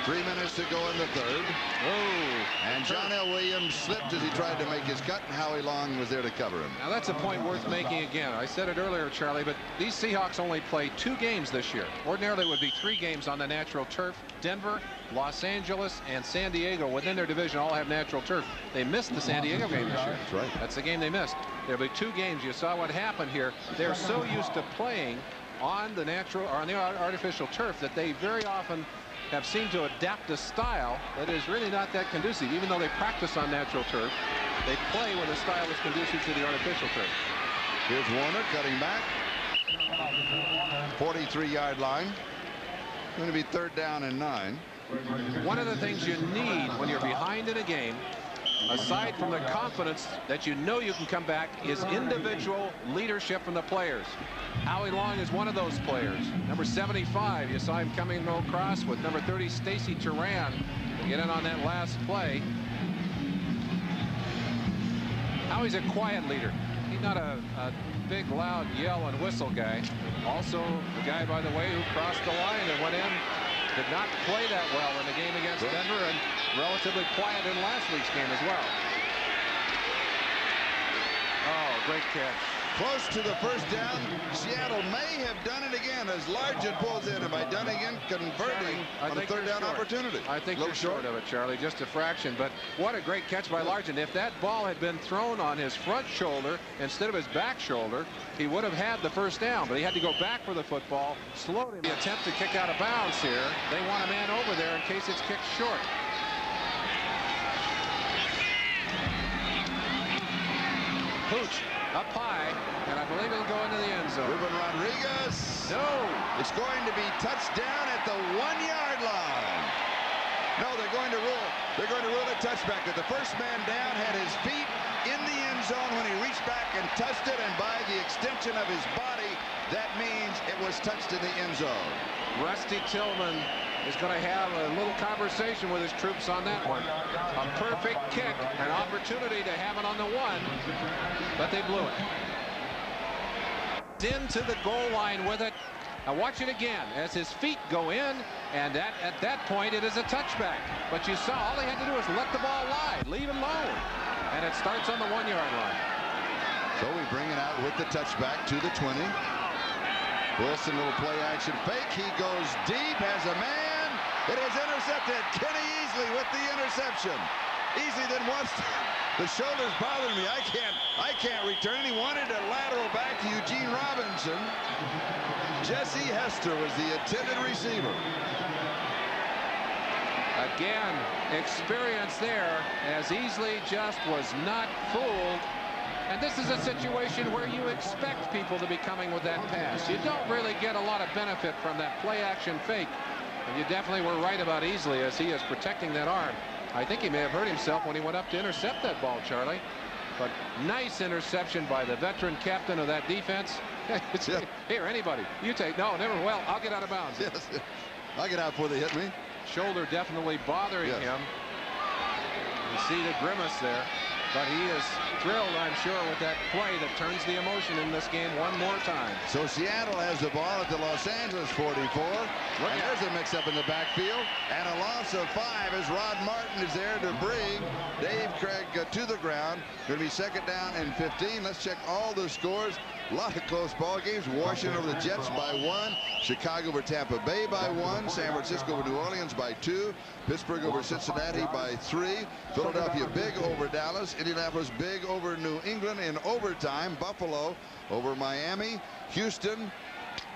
3 minutes to go in the 3rd. Oh, and John L. Williams slipped as he tried to make his cut, and Howie Long was there to cover him. Now that's a point worth making again. I said it earlier, Charlie, but these Seahawks only played 2 games this year. Ordinarily it would be 3 games on the natural turf. Denver, Los Angeles, and San Diego within their division all have natural turf. They missed the San Diego game this year. That's right. That's the game they missed. There'll be 2 games. You saw what happened here. They're so used to playing on the natural or on the artificial turf that they very often have seemed to adapt a style that is really not that conducive. Even though they practice on natural turf, they play when the style is conducive to the artificial turf. Here's Warner cutting back. 43-yard line. Going to be 3rd down and 9. One of the things you need when you're behind in a game, aside from the confidence that you know you can come back, is individual leadership from the players. Howie Long is one of those players. Number 75, you saw him coming across with number 30, Stacy Turan, to get in on that last play. Howie's a quiet leader. He's not a big, loud yell and whistle guy. Also the guy, by the way, who crossed the line and went in did not play that well in the game against Denver, and relatively quiet in last week's game as well. Oh, great catch. Close to the first down. Seattle may have done it again as Largent pulls in, and by Dunnigan converting on a third down opportunity. I think they're short of it, Charlie, just a fraction. But what a great catch by Largent. If that ball had been thrown on his front shoulder instead of his back shoulder, he would have had the first down. But he had to go back for the football. Slowed him. The attempt to kick out of bounds here. They want a man over there in case it's kicked short. Pooch up high, and I believe it'll go into the end zone. Ruben Rodriguez. No. It's going to be touchdown at the 1-yard line. No, they're going to rule. They're going to rule a touchback. That the first man down had his feet in the end zone when he reached back and touched it, and by the extension of his body, that means it was touched in the end zone. Rusty Tillman is going to have a little conversation with his troops on that one. A perfect kick, an opportunity to have it on the one, but they blew it. Into the goal line with it. Now watch it again as his feet go in, and at that point it is a touchback. But you saw all he had to do was let the ball lie, leave it alone, and it starts on the 1-yard line. So we bring it out with the touchback to the 20. Wilson, little play action fake. He goes deep, has a man. It is intercepted. Kenny Easley with the interception. Easley then wants the shoulders bothering me. I can't return. He wanted a lateral back to Eugene Robinson. Jesse Hester was the intended receiver. Again, experience there as Easley just was not fooled. And this is a situation where you expect people to be coming with that pass. You don't really get a lot of benefit from that play action fake. And you definitely were right about Easley as he is protecting that arm. I think he may have hurt himself when he went up to intercept that ball, Charlie. But nice interception by the veteran captain of that defense. Here, anybody, you take. No, never. Well, I'll get out of bounds. Yes, I'll get out before they hit me. Shoulder definitely bothering him. You see the grimace there. But he is thrilled, I'm sure, with that play that turns the emotion in this game one more time. So Seattle has the ball at the Los Angeles 44. And there's a mix-up in the backfield. And a loss of 5 as Rod Martin is there to bring Dave Craig to the ground. Going to be second down and 15. Let's check all the scores. A lot of close ball games. Washington over the Jets by 1. Chicago over Tampa Bay by 1. San Francisco over New Orleans by 2. Pittsburgh over Cincinnati by 3. Philadelphia big over Dallas. Indianapolis big over New England in overtime. Buffalo over Miami. Houston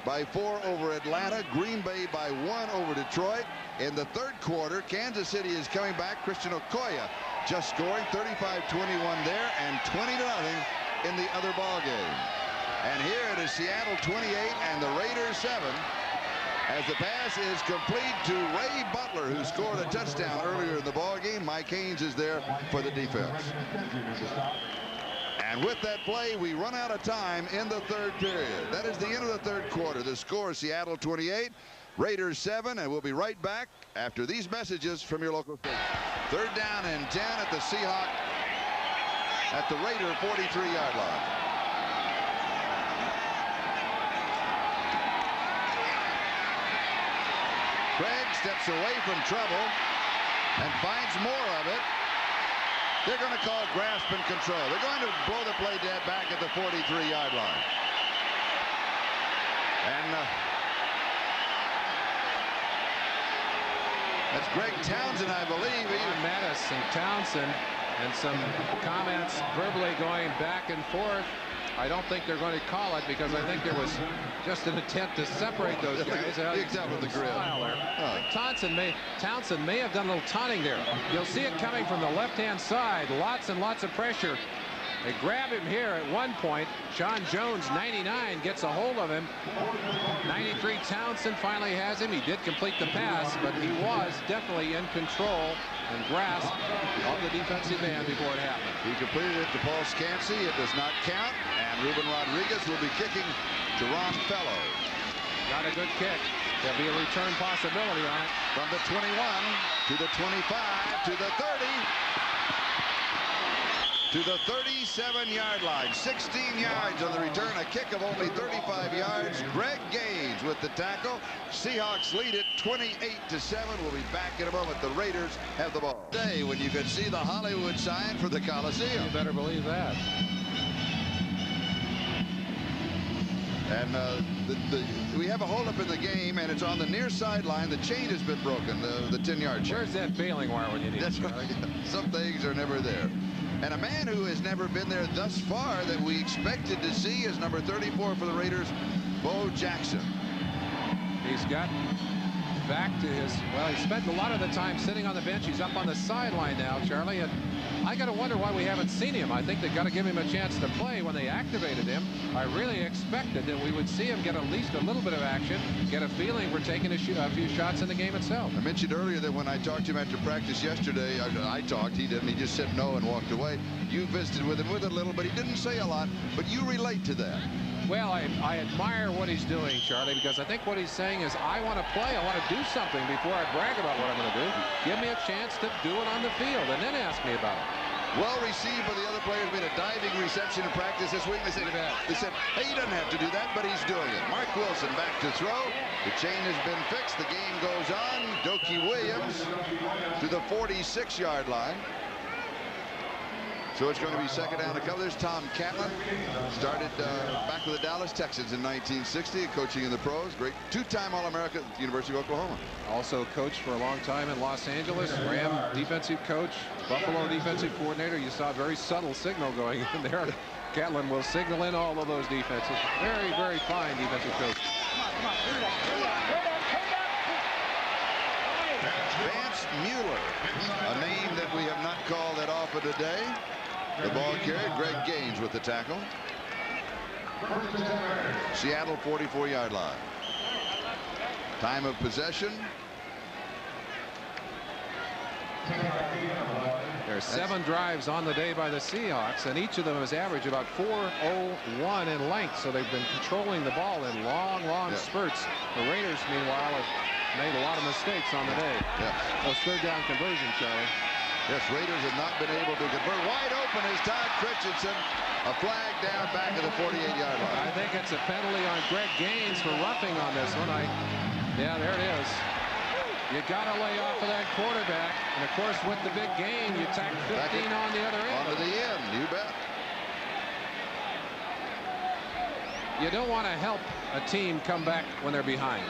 by 4 over Atlanta. Green Bay by 1 over Detroit. In the third quarter, Kansas City is coming back. Christian Okoye just scoring 35-21 there and 20-0 in the other ball game. And here it is Seattle 28 and the Raiders 7 as the pass is complete to Ray Butler, who scored a touchdown earlier in the ball game. Mike Haynes is there for the defense. And with that play, we run out of time in the third period. That is the end of the third quarter. The score is Seattle 28, Raiders 7, and we'll be right back after these messages from your local station. Third down and 10 at the Seahawks at the Raider 43-yard line. Craig steps away from trouble and finds more of it. They're going to call grasp and control. They're going to blow the play dead back at the 43-yard line. And that's Greg Townsend, I believe. Mattis and Townsend, and some comments verbally going back and forth. I don't think they're going to call it because I think there was just an attempt to separate those guys. Except with the grill. Townsend may have done a little taunting there. You'll see it coming from the left-hand side. Lots and lots of pressure. They grab him here at one point. Sean Jones, 99, gets a hold of him. 93 Townsend finally has him. He did complete the pass, but he was definitely in control and grasp of the defensive end before it happened. He completed it to Paul Scansey. It does not count. And Ruben Rodriguez will be kicking to Ron Fellow. Got a good kick. There'll be a return possibility on it. From the 21 to the 25 to the 30. to the 37-yard line. 16 yards on the return, a kick of only 35 yards. Greg Gaines with the tackle. Seahawks lead it 28-7. We'll be back in a moment. The Raiders have the ball. Day when you can see the Hollywood sign for the Coliseum. You better believe that. And we have a holdup in the game, and it's on the near sideline. The chain has been broken, the 10-yard chain. Where's that bailing wire when you need it? That's right. Some things are never there. And a man who has never been there thus far that we expected to see is number 34 for the Raiders, Bo Jackson. He's gotten back to his, well, he spent a lot of the time sitting on the bench. He's up on the sideline now, Charlie, and I got to wonder why we haven't seen him. I think they've got to give him a chance to play. When they activated him, I really expected that we would see him get at least a little bit of action, get a feeling we're taking a few shots in the game itself. I mentioned earlier that when I talked to him after practice yesterday, I talked, he didn't, he just said no and walked away. You visited with him with a little, but he didn't say a lot, but you relate to that. Well, I admire what he's doing, Charlie, because I think what he's saying is, I want to play, I want to do something before I brag about what I'm going to do. Give me a chance to do it on the field, and then ask me about it. Well received by the other players. Made a diving reception in practice this week. They said, hey, he doesn't have to do that, but he's doing it. Mark Wilson back to throw. The chain has been fixed. The game goes on. Doki Williams to the 46-yard line. So it's going to be second down to cover. There's Tom Catlin. Started back with the Dallas Texans in 1960, coaching in the pros. Great two-time All-America at the University of Oklahoma. Also coached for a long time in Los Angeles. Ram defensive coach, Buffalo defensive coordinator. You saw a very subtle signal going in there. Catlin will signal in all of those defenses. Very, very fine defensive coach. Vance Mueller, a name that we have not called that often today. The ball carried. Greg Gaines with the tackle. Seattle 44-yard line. Time of possession. There are 7 drives on the day by the Seahawks, and each of them has averaged about 4.01 in length. So they've been controlling the ball in long spurts. The Raiders, meanwhile, have made a lot of mistakes on the day. Those third down conversions, Charlie. Yes, Raiders have not been able to convert. Wide open is Todd Christensen. A flag down back at the 48-yard line. I think it's a penalty on Greg Gaines for roughing on this one. Yeah, there it is. You got to lay off of that quarterback. And, of course, with the big gain, you tack 15 on the other end. On to the end, you bet. You don't want to help a team come back when they're behind.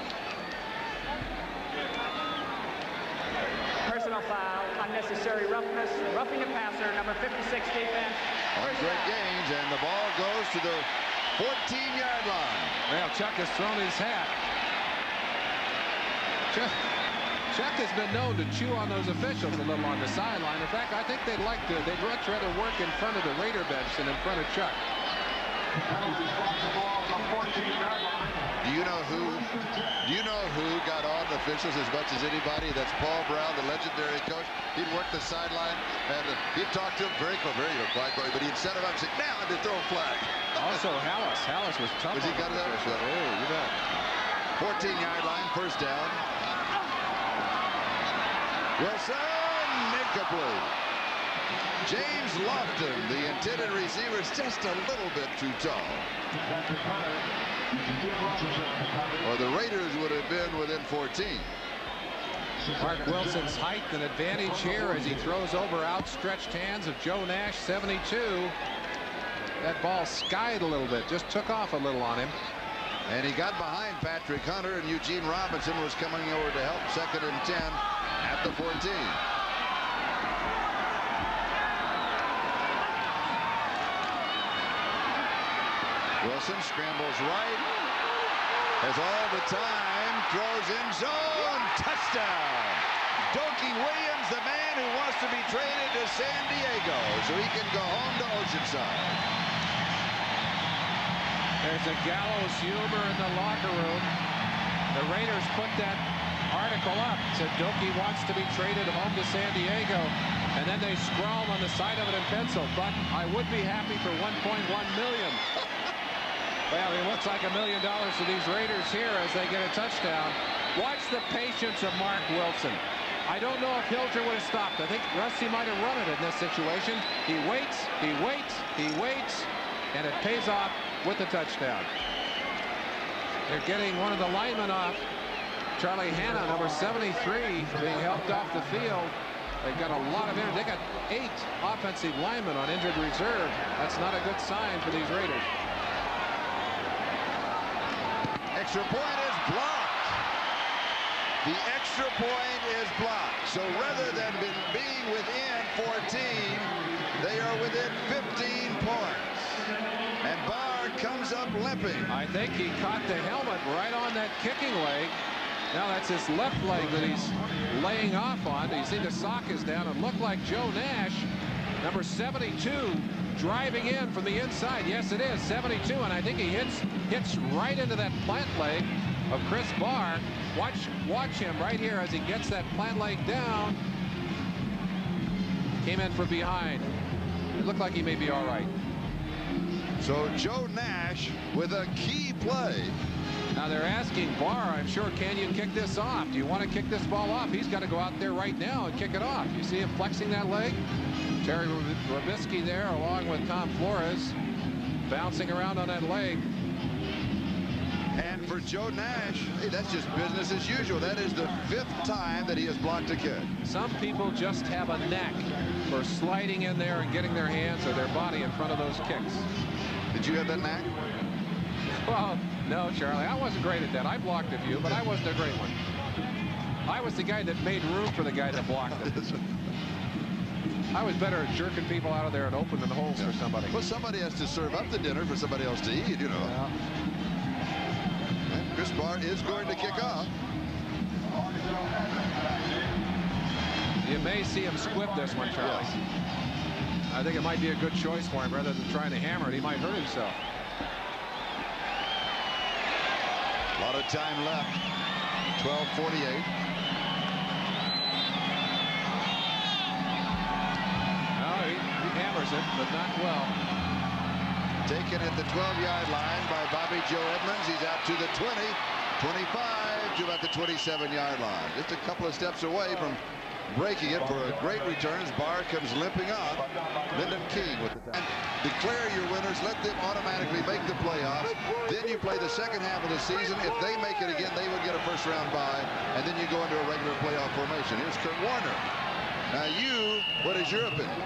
Personal foul, unnecessary roughness, roughing the passer, number 56 defense. On Greg Gaines, and the ball goes to the 14-yard line. Well, Chuck has thrown his hat. Chuck has been known to chew on those officials a little on the sideline. In fact, I think they'd much rather work in front of the Raider bench than in front of Chuck. Do you know who got on officials as much as anybody? That's Paul Brown, the legendary coach. He'd work the sideline, and he'd talk to him very quiet, but he'd set him up and say, now to throw a flag. Also, Hallis was tough. Was he got that? Oh, you bet. 14-yard line, first down. Wilson, incomplete. James Lofton, the intended receiver, is just a little bit too tall. Or the Raiders would have been within 14. Mark Wilson's height an advantage here as he throws over outstretched hands of Joe Nash, 72. That ball skied a little bit, just took off a little on him. And he got behind Patrick Hunter, and Eugene Robinson was coming over to help. Second and 10 at the 14. Wilson scrambles right, has all the time, throws in zone, touchdown. Doki Williams, the man who wants to be traded to San Diego so he can go home to Oceanside. There's a gallows humor in the locker room. The Raiders put that article up, said Doki wants to be traded home to San Diego, and then they scrawled on the side of it in pencil, but I would be happy for $1.1 million. Well, it looks like $1 million to these Raiders here as they get a touchdown. Watch the patience of Mark Wilson. I don't know if Hilger would have stopped. I think Rusty might have run it in this situation. He waits, he waits, he waits, and it pays off with the touchdown. They're getting one of the linemen off. Charlie Hanna, number 73, being helped off the field. They've got a lot of energy. They got 8 offensive linemen on injured reserve. That's not a good sign for these Raiders. Extra point is blocked. The extra point is blocked. So rather than being within 14, they are within 15 points. And Barr comes up limping. I think he caught the helmet right on that kicking leg. Now that's his left leg that he's laying off on. You see the sock is down. It looked like Joe Nash, number 72, driving in from the inside. Yes, it is 72, and I think he hits right into that plant leg of Chris Barr. Watch him right here as he gets that plant leg down. Came in from behind. It looked like he may be all right. So Joe Nash with a key play. Now they're asking Barr, I'm sure, can you kick this off? Do you want to kick this ball off? He's got to go out there right now and kick it off. You see him flexing that leg? Terry Robisky there along with Tom Flores bouncing around on that leg. And for Joe Nash, hey, that's just business as usual. That is the 5th time that he has blocked a kick. Some people just have a knack for sliding in there and getting their hands or their body in front of those kicks. Did you have that knack? Well, no, Charlie, I wasn't great at that. I blocked a few, but I wasn't a great one. I was the guy that made room for the guy that blocked it. I was better at jerking people out of there and opening the holes for somebody. Well, somebody has to serve up the dinner for somebody else to eat, you know. Yeah. And Chris Barr is going to kick off. You may see him squib this one, Charlie. Yes. I think it might be a good choice for him. Rather than trying to hammer it, he might hurt himself. A lot of time left. 12:48. He hammers it, but not well. Taken at the 12-yard line by Bobby Joe Edmonds. He's out to the 20, 25 to about the 27-yard line. Just a couple of steps away from breaking it for a great return as Barr comes limping up. Lyndon King with it. And declare your winners. Let them automatically make the playoffs. Then you play the second half of the season. If they make it again, they would get a first-round bye. And then you go into a regular playoff formation. Here's Kurt Warner. Now what is your opinion?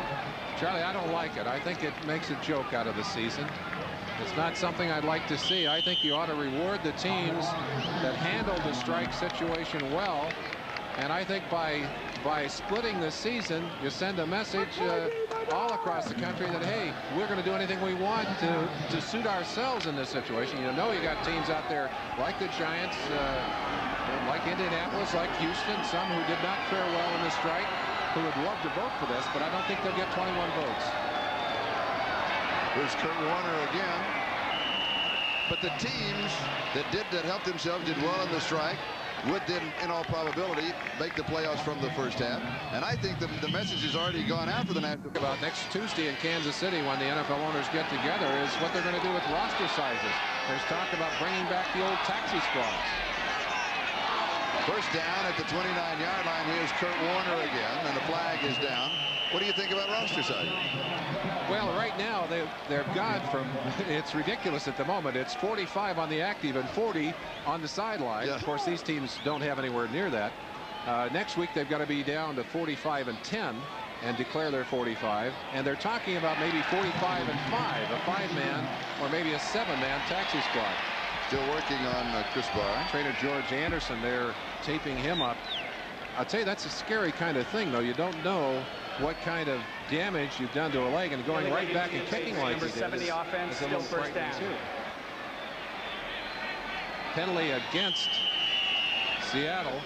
Charlie, I don't like it. I think it makes a joke out of the season. It's not something I'd like to see. I think you ought to reward the teams that handle the strike situation well. And I think by splitting the season, you send a message all across the country that, hey, we're going to do anything we want to suit ourselves in this situation. You know, you got teams out there like the Giants, like Indianapolis, like Houston, some who did not fare well in the strike, who would love to vote for this, but I don't think they'll get 21 votes. Here's Kurt Warner again. But the teams that helped themselves did well in the strike would then, in all probability, make the playoffs from the first half. And I think the message has already gone out for the national. About next Tuesday in Kansas City, when the NFL owners get together, is what they're going to do with roster sizes. There's talk about bringing back the old taxi squads. First down at the 29-yard line. Here's Kurt Warner again, and the flag is down. What do you think about roster size? Well, right now they've gone from, it's ridiculous at the moment. It's 45 on the active and 40 on the sideline. Yeah. Of course, these teams don't have anywhere near that. Next week they've got to be down to 45 and 10 and declare their 45. And they're talking about maybe 45 and 5, a 5-man or maybe a 7-man taxi squad. Still working on Chris Barr. Trainer George Anderson, they're taping him up. I'll tell you, that's a scary kind of thing, though. You don't know what kind of damage you've done to a leg, and going right back and kicking like number 70 offense, still first down. Penalty against Seattle.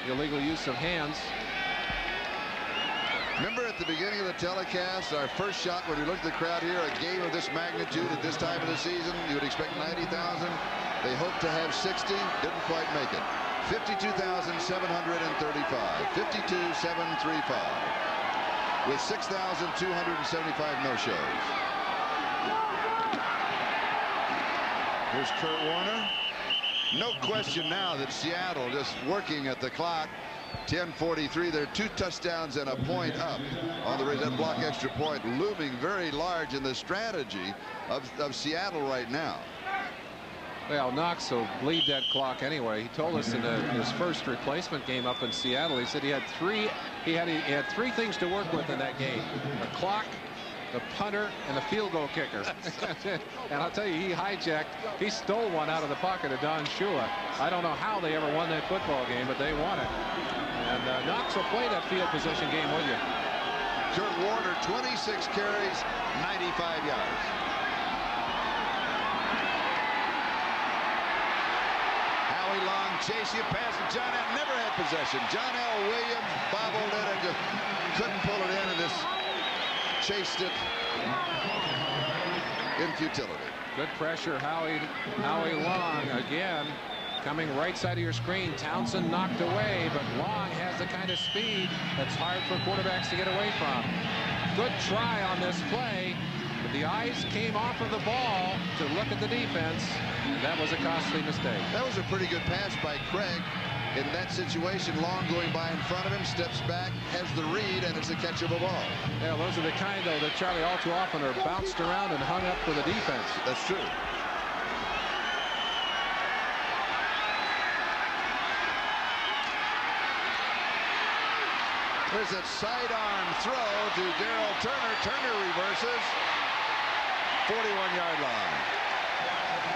Illegal use of hands. Remember at the beginning of the telecast, our first shot when we looked at the crowd here, a game of this magnitude at this time of the season, you would expect 90,000. They hoped to have 60, didn't quite make it. 52,735, 52,735, with 6,275 no-shows. Here's Kurt Warner. No question now that Seattle just working at the clock. 10:43. They're 2 touchdowns and a point up on the Raiders. That block extra point looming very large in the strategy of Seattle right now. Well, Knox will bleed that clock anyway. He told us in his first replacement game up in Seattle, he said he had three things to work with in that game: the clock, the punter, and the field goal kicker. And I'll tell you, he stole one out of the pocket of Don Shula. I don't know how they ever won that football game, but they won it. And Knox will play that field position game with you. Kurt Warner, 26 carries, 95 yards. Howie Long chasing a pass, and John L. never had possession. John L. Williams bobbled it and just couldn't pull it in, and just chased it in futility. Good pressure, Howie Long again. Coming right side of your screen. Townsend knocked away, but Long has the kind of speed that's hard for quarterbacks to get away from. Good try on this play, but the eyes came off of the ball to look at the defense, and that was a costly mistake. That was a pretty good pass by Craig. In that situation, Long going by in front of him, steps back, has the read, and it's a catchable ball. Yeah, those are the kind, though, that Charlie all too often are bounced around and hung up for the defense. That's true. There's a sidearm throw to Darrell Turner. Turner reverses. 41-yard line.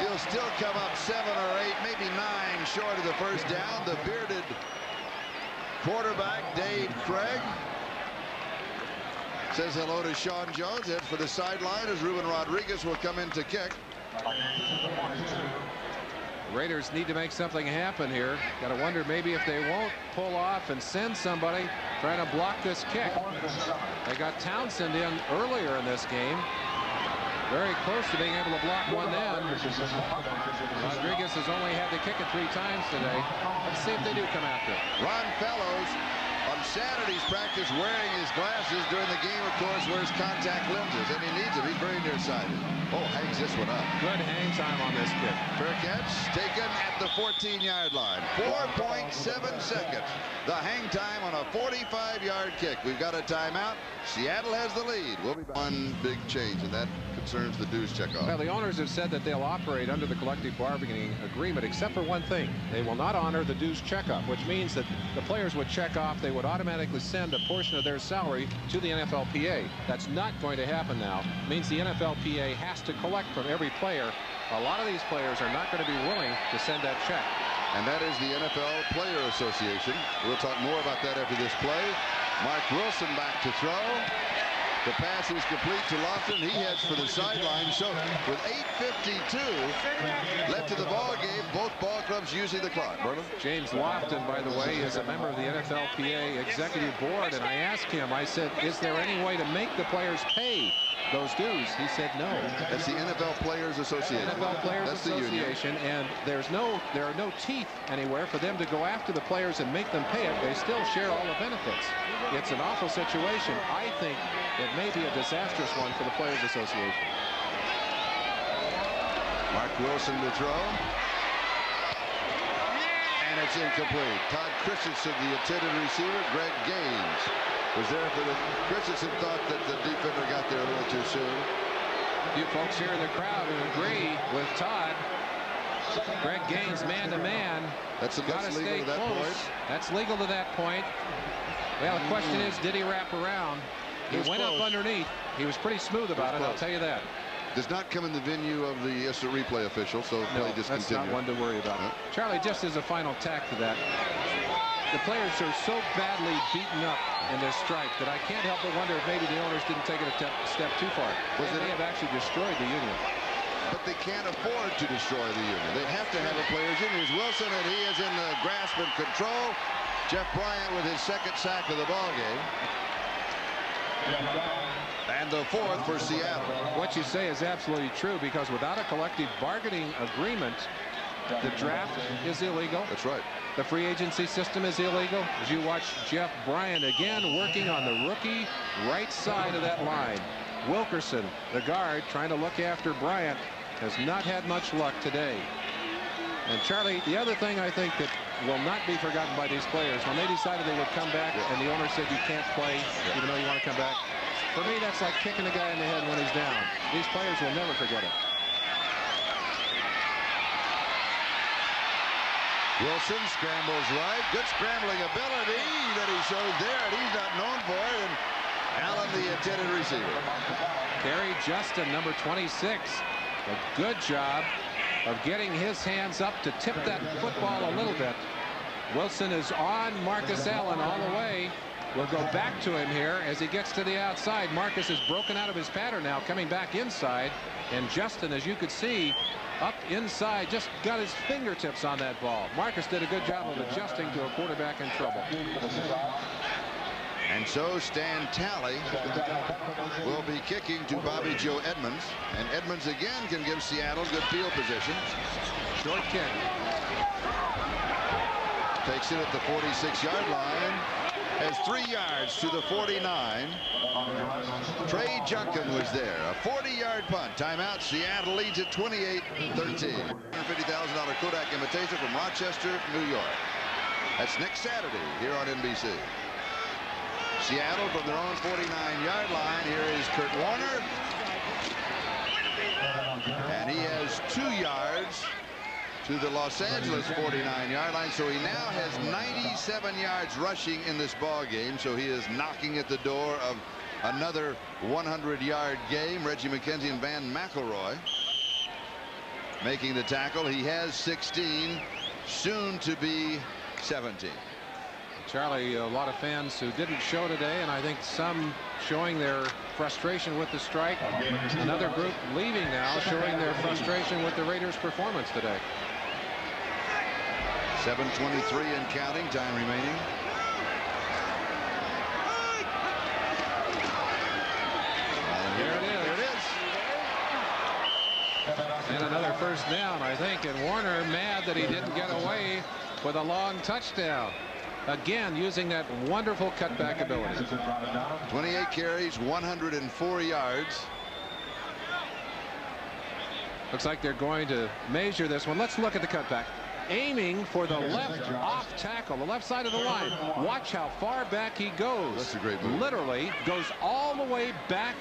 He'll still come up 7 or 8, maybe 9 short of the first down. The bearded quarterback, Dade Craig, says hello to Sean Jones. Heads for the sideline as Ruben Rodriguez will come in to kick. Raiders need to make something happen here. Got to wonder maybe if they won't pull off and send somebody trying to block this kick. They got Townsend in earlier in this game. Very close to being able to block one then. Rodriguez has only had to kick it 3 times today. Let's see if they do come after it. Ron Fellows on Saturday's practice wearing his glasses. During the game, of course, wears contact lenses, and he needs them. He's very nearsighted. Oh, hangs this one up. Good hang time on this kick. Fair catch taken at the 14-yard line. 4.7 seconds. The hang time on a 45-yard kick. We've got a timeout. Seattle has the lead. We'll be back. One big change, and that concerns the dues checkoff. Well, the owners have said that they'll operate under the collective bargaining agreement, except for one thing. They will not honor the dues checkup, which means that the players would check off. They would automatically send a portion of their salary to the NFLPA. That's not going to happen now. It means the NFLPA has to collect from every player. A lot of these players are not going to be willing to send that check. And that is the NFL Player Association. We'll talk more about that after this play. Mark Wilson back to throw. The pass is complete to Lofton. He heads for the sideline. So with 8:52 left in the ball game, both ball clubs using the clock. Berman? James Lofton, by the way, is a member of the NFLPA executive board, and I asked him, I said, is there any way to make the players pay those dues? He said no. That's the NFL Players Association. NFL Players That's Association, and there are no teeth anywhere for them to go after the players and make them pay it. They still share all the benefits. It's an awful situation. I think it may be a disastrous one for the Players Association. Mark Wilson to throw. And it's incomplete. Todd Christensen, the intended receiver. Greg Gaines was there for the. Christensen thought that the defender got there a little too soon. A few folks here in the crowd who agree with Todd. Greg Gaines man-to-man. That's legal to that point. That's legal to that point. Well, the question is, did he wrap around? He went up underneath. He was pretty smooth about it, I'll tell you that. Does not come in the venue of the instant replay official, so play discontinued. That's not one to worry about. No. Charlie, just as a final tack to that, the players are so badly beaten up in this strike that I can't help but wonder if maybe the owners didn't take it a step too far. They may have actually destroyed the union. But they can't afford to destroy the union. They have to have a players' union. Here's Wilson, and he is in the grasp and control. Jeff Bryant with his second sack of the ball game. And the 4th for Seattle. What you say is absolutely true, because without a collective bargaining agreement, the draft is illegal. That's right. The free agency system is illegal. As you watch Jeff Bryant again working on the rookie right side of that line. Wilkerson, the guard, trying to look after Bryant, has not had much luck today. And Charlie, the other thing I think that will not be forgotten by these players. When they decided they would come back and the owner said you can't play even though you want to come back, for me that's like kicking a guy in the head when he's down. These players will never forget it. Wilson scrambles right. Good scrambling ability that he shows there, and he's not known for it. And Allen, the intended receiver. Kerry Justin, number 26. A good job of getting his hands up to tip that football a little bit. Wilson is on Marcus Allen all the way. We'll go back to him here as he gets to the outside. Marcus is broken out of his pattern now, coming back inside. And Justin, as you could see, up inside, just got his fingertips on that ball. Marcus did a good job of adjusting to a quarterback in trouble. And so Stan Talley will be kicking to Bobby Joe Edmonds. And Edmonds again can give Seattle good field position. Short kick. Takes it at the 46-yard line. Has 3 yards to the 49. Trey Junkin was there. A 40-yard punt. Timeout. Seattle leads at 28-13. $150,000 Kodak invitation from Rochester, New York. That's next Saturday here on NBC. Seattle from their own 49-yard line. Here is Kurt Warner. And he has 2 yards to the Los Angeles 49-yard line. So he now has 97 yards rushing in this ball game. So he is knocking at the door of another 100-yard game. Reggie McKenzie and Van McElroy making the tackle. He has 16, soon to be 17. Charlie, a lot of fans who didn't show today, and I think some showing their frustration with the strike. Another group leaving now, showing their frustration with the Raiders' performance today. 7:23 and counting, time remaining. And There it is. There it is. And another first down, I think, and Warner mad that he didn't get away with a long touchdown. Again, using that wonderful cutback ability. 28 carries, 104 yards. Looks like they're going to measure this one. Let's look at the cutback. Aiming for the left off tackle, the left side of the line. Watch how far back he goes. That's a great move. Literally goes all the way back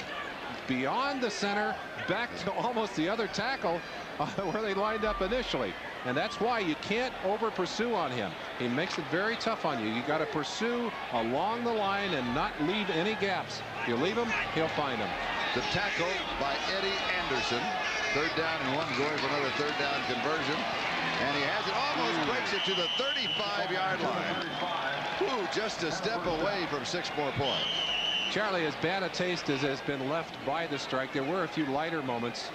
beyond the center, back to almost the other tackle where they lined up initially. And that's why you can't over pursue on him. He makes it very tough on you. You got to pursue along the line and not leave any gaps. If you leave him, he'll find them. The tackle by Eddie Anderson. 3rd down and 1, going for another 3rd down conversion. And he has it, almost breaks it to the 35-yard line. Ooh, just a step away from 6 more points. Charlie, as bad a taste as has been left by the strike, there were a few lighter moments.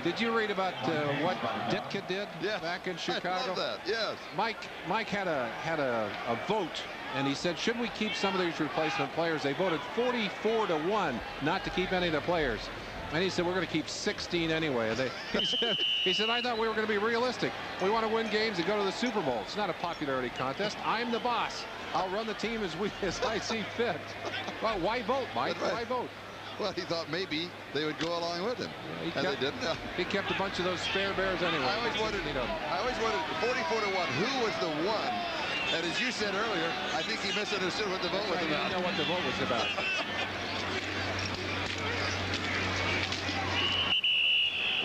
Did you read about what Ditka did back in Chicago? I love that. Yes. Mike had a vote, and he said, should we keep some of these replacement players? They voted 44-1 not to keep any of the players. And he said, we're going to keep 16 anyway. He said, I thought we were going to be realistic. We want to win games and go to the Super Bowl. It's not a popularity contest. I'm the boss. I'll run the team as I see fit. Well, why vote, Mike? Right. Why vote? Well, he thought maybe they would go along with him. Yeah, they didn't. He kept a bunch of those spare bears anyway. I always wondered 44-1, who was the one? And as you said earlier, I think he misunderstood what the vote was about. He didn't know what the vote was about.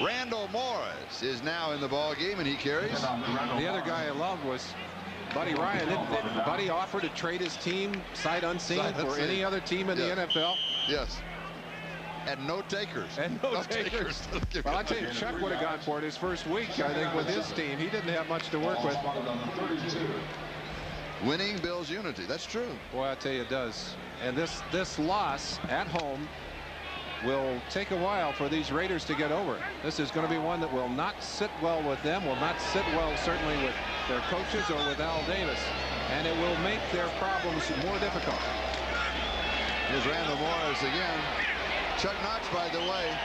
Randall Morris is now in the ball game, and he carries. The other guy I loved was Buddy Ryan. Didn't Buddy offer to trade his team sight unseen for any other team in the NFL? Yes. And no takers. And no takers. Well, I tell you, Chuck would have gone for it his first week, I think, with his team. He didn't have much to work with. Winning builds unity. That's true. Boy, I tell you, it does. And this loss at home will take a while for these Raiders to get over. This is going to be one that will not sit well with them, will not sit well certainly with their coaches or with Al Davis, and it will make their problems more difficult. Here's Randall Morris again. Chuck Knox, by the way,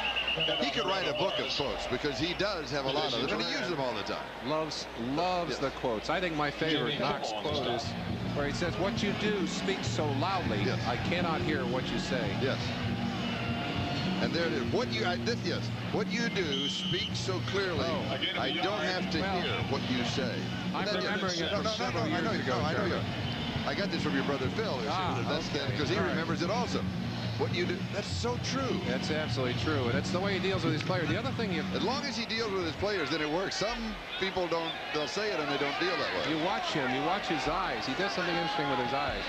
he could write a book of quotes because he does have a lot of them, and he uses them all the time. Loves the quotes. I think my favorite Knox quote is where he says, "What you do speaks so loudly, I cannot hear what you say." Yes. And there it is. What you do speaks so clearly. I don't have to hear what you say. I'm remembering it from several years ago. I know you. I got this from your brother Phil. Because he remembers it also. What you do, that's so true. That's absolutely true, and it's the way he deals with his players. The other thing, as long as he deals with his players, then it works. Some people don't. They'll say it and they don't deal that way. You watch him. You watch his eyes. He does something interesting with his eyes.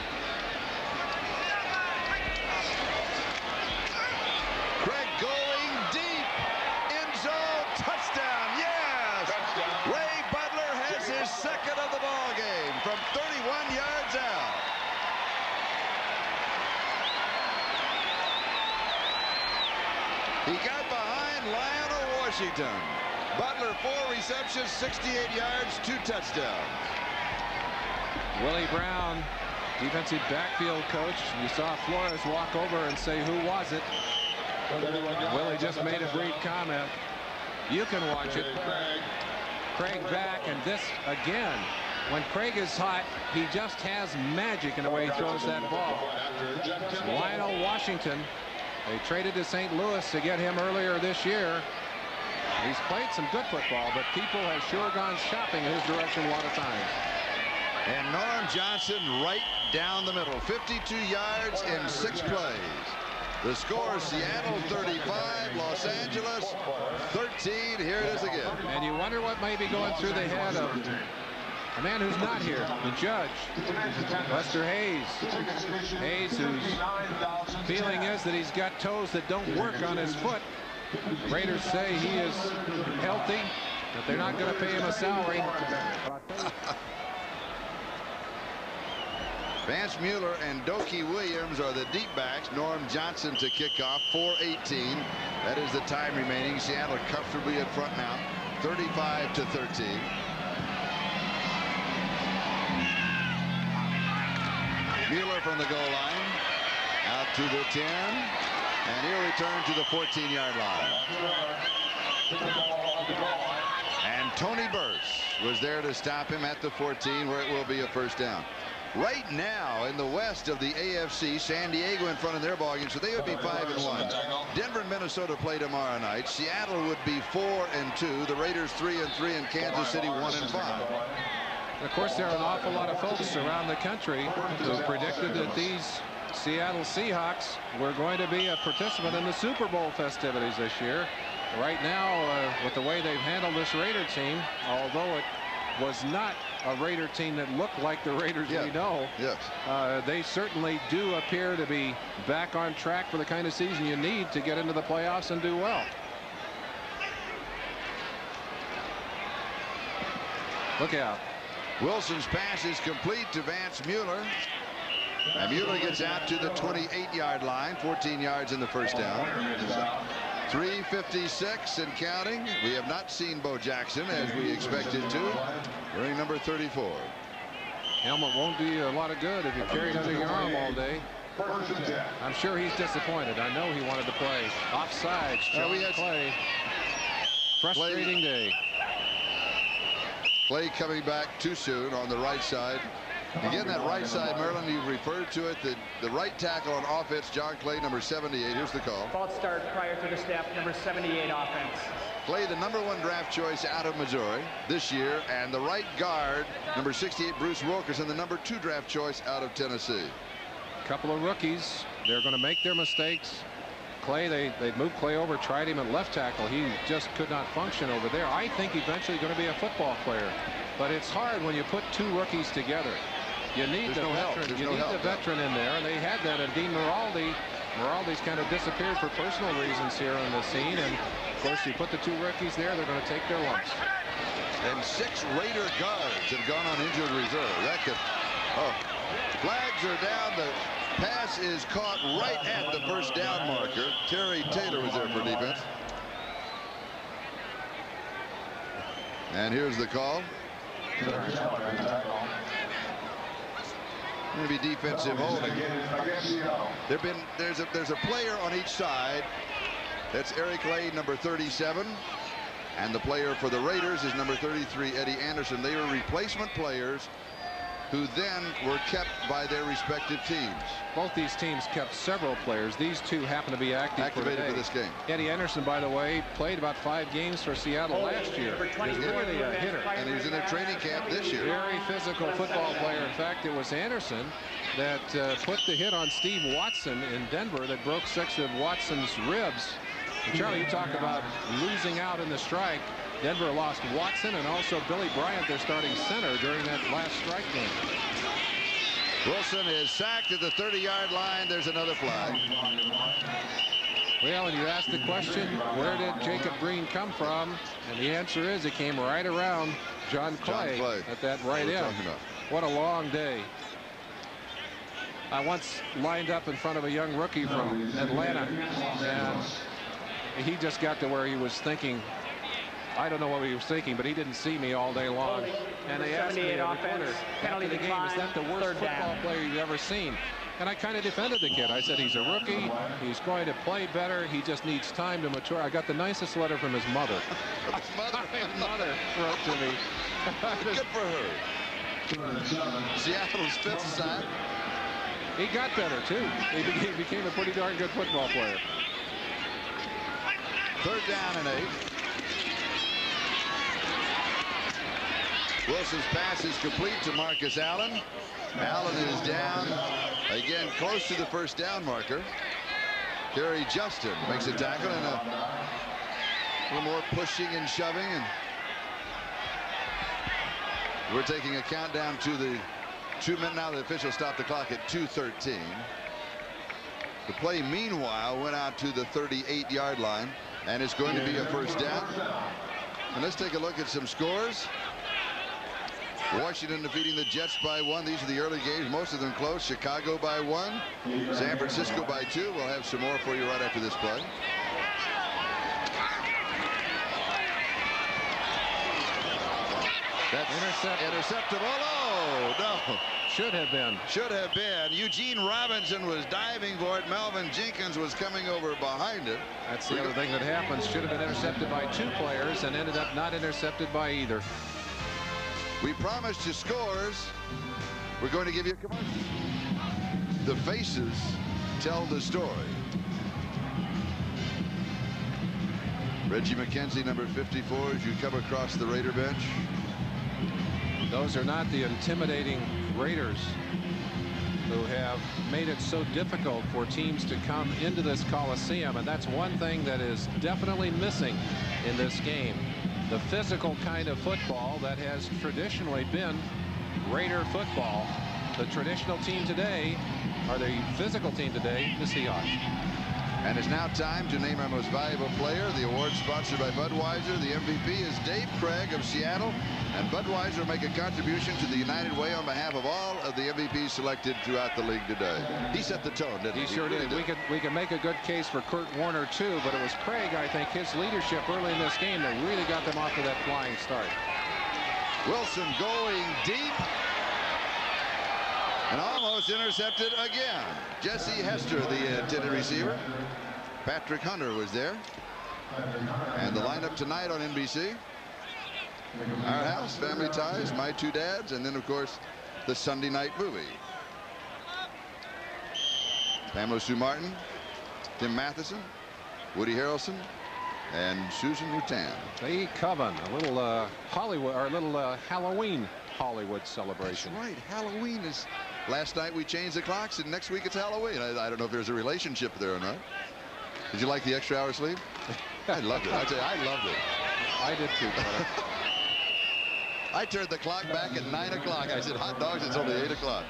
Craig going deep. End zone. Touchdown. Yes. Touchdown. Ray Butler has his second of the ball game from 31 yards out. He got behind Lionel Washington. Butler 4 receptions, 68 yards, 2 touchdowns. Willie Brown, defensive backfield coach. You saw Flores walk over and say, "Who was it?" Willie just made a brief comment. You can watch it. Craig back, and this again. When Craig is hot, he just has magic in the way he throws that ball. Lionel Washington. They traded to St. Louis to get him earlier this year. He's played some good football, but people have sure gone shopping in his direction a lot of times. And Norm Johnson right down the middle. 52 yards in 6 plays. The score, Seattle 35, Los Angeles 13. Here it is again. And you wonder what may be going through the head of a man who's not here, the judge, Lester Hayes. Hayes, whose feeling is that he's got toes that don't work on his foot. Raiders say he is healthy, but they're not going to pay him a salary. Vance Mueller and Doki Williams are the deep backs. Norm Johnson to kick off, 4:18. That is the time remaining. Seattle comfortably in front now, 35-13. Mueller from the goal line, out to the 10, and he'll return to the 14-yard line. And Tony Burse was there to stop him at the 14, where it will be a first down. Right now in the west of the AFC, San Diego in front of their ball game, so they would be 5-1. Denver and Minnesota play tomorrow night. Seattle would be 4-2. The Raiders 3-3, and Kansas City 1-5. Of course, there are an awful lot of folks around the country who predicted that these Seattle Seahawks were going to be a participant in the Super Bowl festivities this year. Right now, with the way they've handled this Raider team, although it was not a Raider team that looked like the Raiders we know, they certainly do appear to be back on track for the kind of season you need to get into the playoffs and do well. Look out. Wilson's pass is complete to Vance Mueller. And Mueller gets out to the 28-yard line, 14 yards in the first down. 3:56 and counting. We have not seen Bo Jackson as we expected to. Wearing number 34. Helmet won't do you a lot of good if you carry it under your arm all day. I'm sure he's disappointed. I know he wanted to play. Offsides. John Clay. Frustrating day. Clay coming back too soon on the right side. Again, that right side, Merlin, you referred to it, the right tackle on offense, John Clay, number 78. Here's the call. False start prior to the snap, number 78 offense. Clay, the #1 draft choice out of Missouri this year, and the right guard, number 68, Bruce Wilkerson, the #2 draft choice out of Tennessee. A couple of rookies. They're going to make their mistakes. Clay, they moved Clay over, tried him at left tackle. He just could not function over there. I think eventually going to be a football player, but it's hard when you put 2 rookies together. You need the veteran. You need the veteran in there, and they had that. And Dean Miraldi. Miraldi's kind of disappeared for personal reasons here on the scene, and of course you put the 2 rookies there, they're going to take their lumps. And 6 Raider guards have gone on injured reserve. That could. Oh, flags are down. The pass is caught right at the first down marker. Terry Taylor was there for defense. And here's the call. Going to be defensive holding. There's a player on each side. That's Eric Lay, number 37, and the player for the Raiders is number 33, Eddie Anderson. They are replacement players who then were kept by their respective teams. Both these teams kept several players. These two happen to be activated for this game. Eddie Anderson, by the way, played about 5 games for Seattle last year. He's really a hitter. And he was in a training camp this year. Very physical football player. In fact, it was Anderson that put the hit on Steve Watson in Denver that broke 6 of Watson's ribs. And Charlie, you talk about losing out in the strike. Denver lost Watson and also Billy Bryant, their starting center, during that last strike game. Wilson is sacked at the 30-yard line. There's another flag. Well, and you asked the question, where did Jacob Green come from? And the answer is it came right around John Clay at that right end. What a long day. I once lined up in front of a young rookie from Atlanta, and he just got to where he was thinking, I don't know what he was thinking, but he didn't see me all day long. And they asked me, the reporter, after the game, is that the worst football player you've ever seen? And I kind of defended the kid. I said, he's a rookie. He's going to play better. He just needs time to mature. I got the nicest letter from his mother. His mother wrote to me. Good for her. Seattle's 5th sack. He got better, too. He became a pretty darn good football player. 3rd down and 8. Wilson's pass is complete to Marcus Allen. Allen is down again, close to the 1st down marker. Kerry Justin makes a tackle, and a little more pushing and shoving, and we're taking a countdown to the 2 minutes now. The official stopped the clock at 2:13. The play meanwhile went out to the 38-yard line, and it's going to be a 1st down. And let's take a look at some scores. Washington defeating the Jets by 1. These are the early games, most of them close. Chicago by 1. San Francisco by 2. We'll have some more for you right after this play. That's interceptable. Oh, no. Should have been. Should have been. Eugene Robinson was diving for it. Melvin Jenkins was coming over behind it. That's the other thing that happens. Should have been intercepted by 2 players and ended up not intercepted by either. We promised you scores. We're going to give you a commercial. The faces tell the story. Reggie McKenzie, number 54, as you come across the Raider bench. Those are not the intimidating Raiders who have made it so difficult for teams to come into this Coliseum, and that's one thing that is definitely missing in this game. The physical kind of football that has traditionally been Raider football. The traditional team today, or the physical team today, the Seahawks. And it's now time to name our most valuable player. The award sponsored by Budweiser. The MVP is Dave Craig of Seattle. And Budweiser will make a contribution to the United Way on behalf of all of the MVPs selected throughout the league today. He set the tone, didn't he? He sure did. We can make a good case for Kurt Warner, too, but it was Craig, I think, his leadership early in this game that really got them off to that flying start. Wilson going deep. And almost intercepted again. Jesse Hester, the intended receiver. Patrick Hunter was there. And the lineup tonight on NBC. Our House, Family Ties, My Two Dads, and then, of course, the Sunday night movie. Pamela Sue Martin, Tim Matheson, Woody Harrelson, and Susan Rutan. Lee Coven, a little Hollywood, or a little Halloween Hollywood celebration. That's right. Halloween is. Last night we changed the clocks, and next week it's Halloween. I don't know if there's a relationship there or not. Did you like the extra hour sleep? I loved it. I tell you, I loved it. I did too, brother. I turned the clock back at 9 o'clock. I said, hot dogs, it's only 8 o'clock.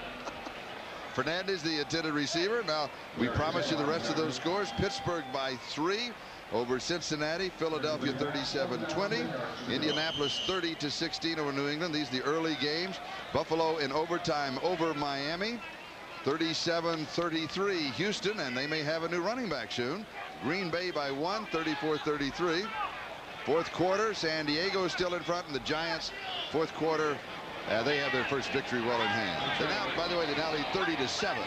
Fernandez, the intended receiver. Now, we promised you the rest of those scores. Pittsburgh by 3 over Cincinnati. Philadelphia 37-20. Indianapolis 30-16 over New England. These are the early games. Buffalo in overtime over Miami. 37-33 Houston, and they may have a new running back soon. Green Bay by 1, 34-33. Fourth quarter, San Diego is still in front, and the Giants, fourth quarter, they have their first victory well in hand. They now, by the way, they now lead 30-7.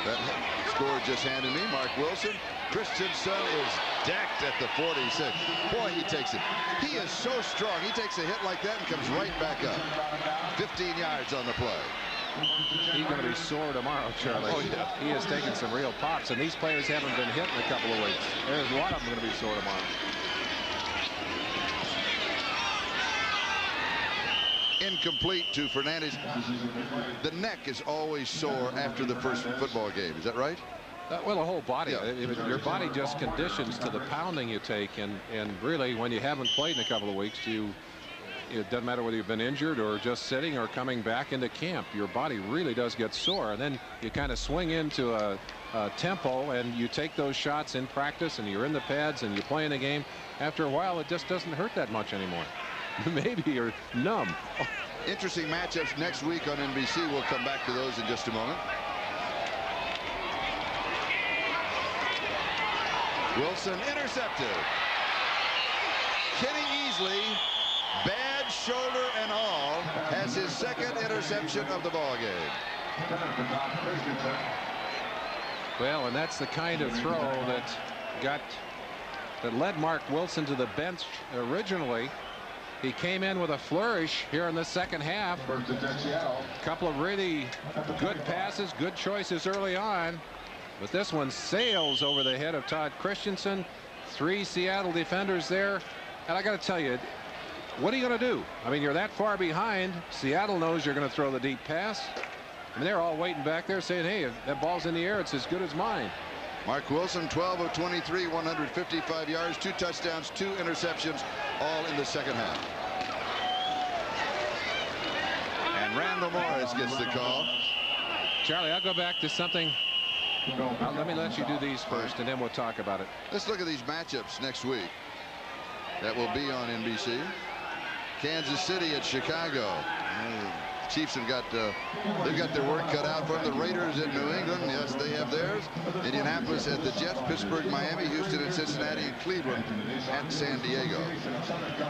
That score just handed me. Mark Wilson. Christensen is decked at the 46. Boy, he takes it. He is so strong. He takes a hit like that and comes right back up. 15 yards on the play. He's going to be sore tomorrow, Charlie. Oh, yeah. He has taken some real pops, and these players haven't been hit in a couple of weeks. There's a lot of them going to be sore tomorrow. Incomplete to Fernandez. The neck is always sore after the first football game. Is that right? Well, the whole body. Yeah. Your body just conditions to the pounding you take, and really, when you haven't played in a couple of weeks, it doesn't matter whether you've been injured or just sitting or coming back into camp. Your body really does get sore, and then you kind of swing into a tempo, and you take those shots in practice, and you're in the pads, and you play in a game. After a while, it just doesn't hurt that much anymore. Maybe you're numb. Interesting matchups next week on NBC. We'll come back to those in just a moment. Wilson intercepted. Kenny Easley, bad shoulder and all, has his second interception of the ball game. Well, and that's the kind of throw that led Mark Wilson to the bench originally. He came in with a flourish here in the second half. A couple of really good passes, good choices early on. But this one sails over the head of Todd Christensen. 3 Seattle defenders there. And I got to tell you, what are you going to do? I mean, you're that far behind. Seattle knows you're going to throw the deep pass. And they're all waiting back there saying, hey, if that ball's in the air, it's as good as mine. Mark Wilson, 12 of 23, 155 yards, 2 touchdowns, 2 interceptions, all in the second half. And Randall Morris gets the call. Charlie, I'll go back to something. Let me let you do these first, and then we'll talk about it. Let's look at these matchups next week. That will be on NBC. Kansas City at Chicago. Chiefs have they've got their work cut out for them. The Raiders at New England, yes, they have theirs. Indianapolis at the Jets, Pittsburgh, Miami, Houston at Cincinnati, and Cleveland at San Diego.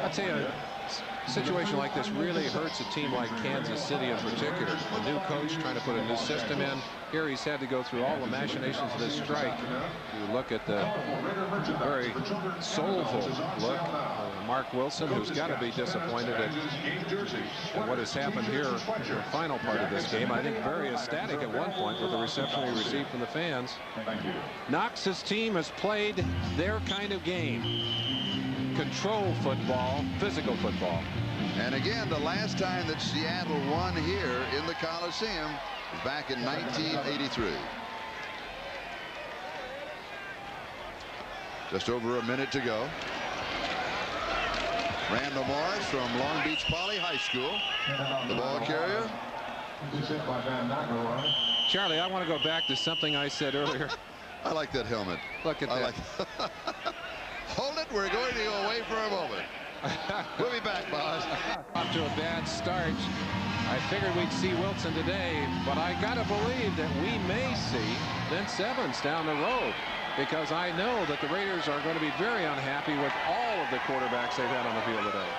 I'll tell you, a situation like this really hurts a team like Kansas City in particular. A new coach trying to put a new system in. Here he's had to go through all the machinations of this strike. You look at the very soulful look of Mark Wilson, who's got to be disappointed at what has happened here in the final part of this game. I think very ecstatic at one point with the reception he received from the fans. Knox's team has played their kind of game. Control football, physical football. And again, the last time that Seattle won here in the Coliseum was back in 1983. Just over a minute to go. Randall Morris from Long Beach Poly High School, the ball carrier. Charlie, I want to go back to something I said earlier. I like that helmet. Look at that. Hold it. We're going to go away for a moment. We'll be back, boss. Off to a bad start. I figured we'd see Wilson today, but I got to believe that we may see Vince Evans down the road, because I know that the Raiders are going to be very unhappy with all of the quarterbacks they've had on the field today.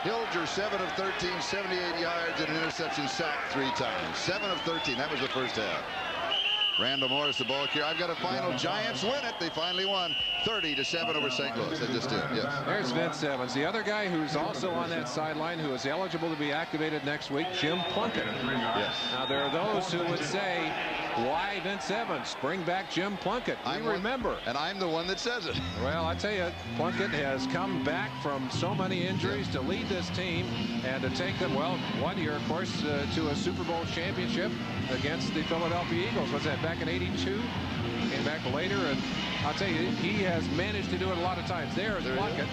Hilger, 7 of 13, 78 yards, and an interception, sacked 3 times. 7 of 13. That was the first half. Randall Morris, the ball carrier. I've got a final. Giants win it. They finally won 30-7 over St. Louis. They just did. Yes. There's Vince Evans. The other guy who's also on that sideline, who is eligible to be activated next week, Jim Plunkett. Yes. Now there are those who would say, why Vince Evans? Bring back Jim Plunkett. I remember. And I'm the one that says it. Well, I tell you, Plunkett has come back from so many injuries to lead this team and to take them, well, one year, of course, to a Super Bowl championship against the Philadelphia Eagles. Was that back in '82? Came back later, and I'll tell you, he has managed to do it a lot of times. There is Plunkett.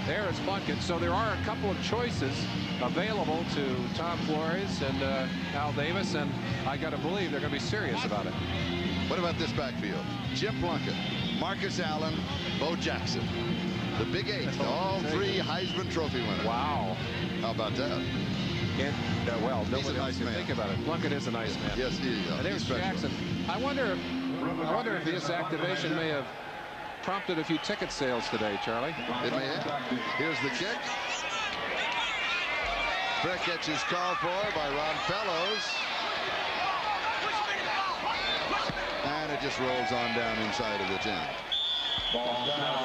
There is Plunkett. So there are a couple of choices available to Tom Flores and Al Davis, and I got to believe they're going to be serious about it. What about this backfield? Jim Plunkett, Marcus Allen, Bo Jackson. The Big Eight, all 3 Heisman Trophy winners. Wow. How about that? Well, he's a nice man. Think about it. Plunkett is a nice man. Yes, he is. And there's Jackson. I wonder if this activation may have prompted a few ticket sales today, Charlie. It may have. Here's the kick. Cricketch is called for by Ron Fellows. And it just rolls on down inside of the 10.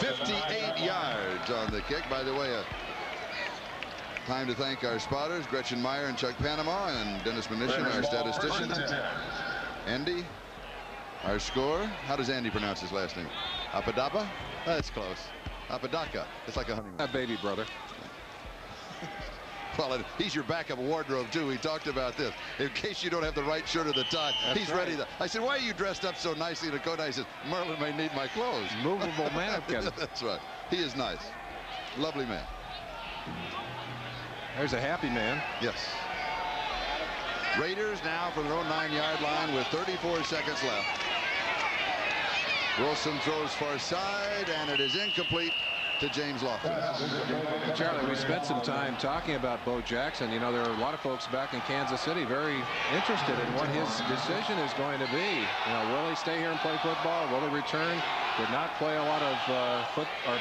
58 yards on the kick. By the way, time to thank our spotters, Gretchen Meyer and Chuck Panama, and Dennis Mnuchin, our statistician. Andy, our scorer. How does Andy pronounce his last name? Apadapa? That's close. Apadaka. It's like a honeymoon. That baby brother. Well, he's your backup wardrobe, too. We talked about this. In case you don't have the right shirt or the tie, he's right. ready. I said, why are you dressed up so nicely in a coat? I said, Merlin may need my clothes. Movable mannequin. That's right. He is nice. Lovely man. There's a happy man. Yes. Raiders now from their own 9-yard line with 34 seconds left. Wilson throws far side, and it is incomplete to James Lofton. Charlie, we spent some time talking about Bo Jackson. You know, there are a lot of folks back in Kansas City very interested in what his decision is going to be. You know, will he stay here and play football? Will he return? Did not play a lot of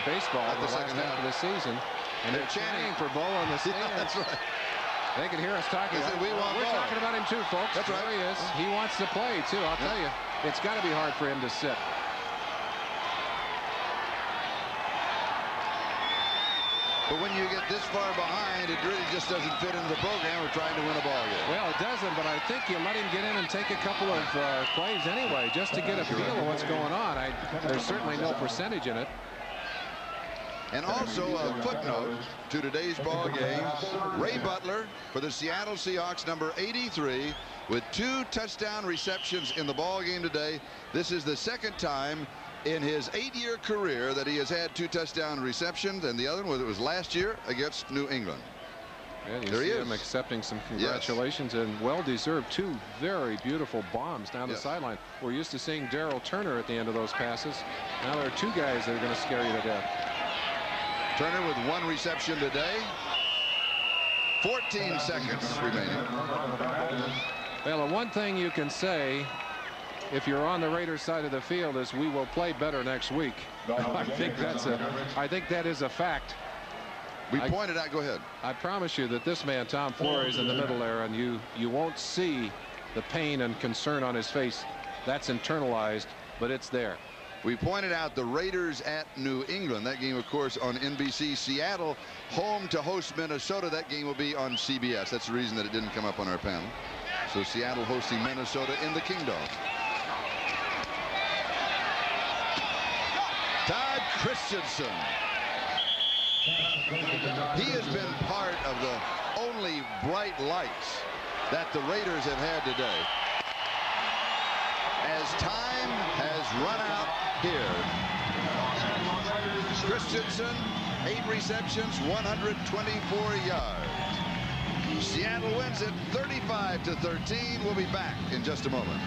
baseball in the second half of the season. And they're chanting for Bo on the stands. Yeah, that's right. They can hear us talking. We're talking about him too, folks. That's right. There he is. He wants to play too. I'll tell you, it's got to be hard for him to sit. But when you get this far behind, it really just doesn't fit into the program. We're trying to win a ball game. Well, it doesn't, but I think you let him get in and take a couple of plays anyway, just to get a feel of what's going on. There's certainly no percentage in it. And also a footnote to today's ball game. Ray Butler for the Seattle Seahawks, number 83, with 2 touchdown receptions in the ball game today. This is the second time in his 8-year career that he has had 2 touchdown receptions, and the other one was last year against New England. Yeah, you there see he is. him accepting some congratulations, and well-deserved. 2 very beautiful bombs down the sideline. We're used to seeing Darrell Turner at the end of those passes. Now there are 2 guys that are going to scare you to death. Turner with 1 reception today. 14 seconds remaining. Well, the one thing you can say, if you're on the Raiders side of the field, is we will play better next week. I think that is a fact. We pointed out. Go ahead. I promise you that this man, Tom Flores, in the middle there, and you won't see the pain and concern on his face. That's internalized, but it's there. We pointed out the Raiders at New England. That game, of course, on NBC. Seattle home to host Minnesota. That game will be on CBS. That's the reason that it didn't come up on our panel. So Seattle hosting Minnesota in the Kingdom. Todd Christensen. He has been part of the only bright lights that the Raiders have had today. As time has run out here. Christensen, 8 receptions, 124 yards. Seattle wins it 35-13. We'll be back in just a moment.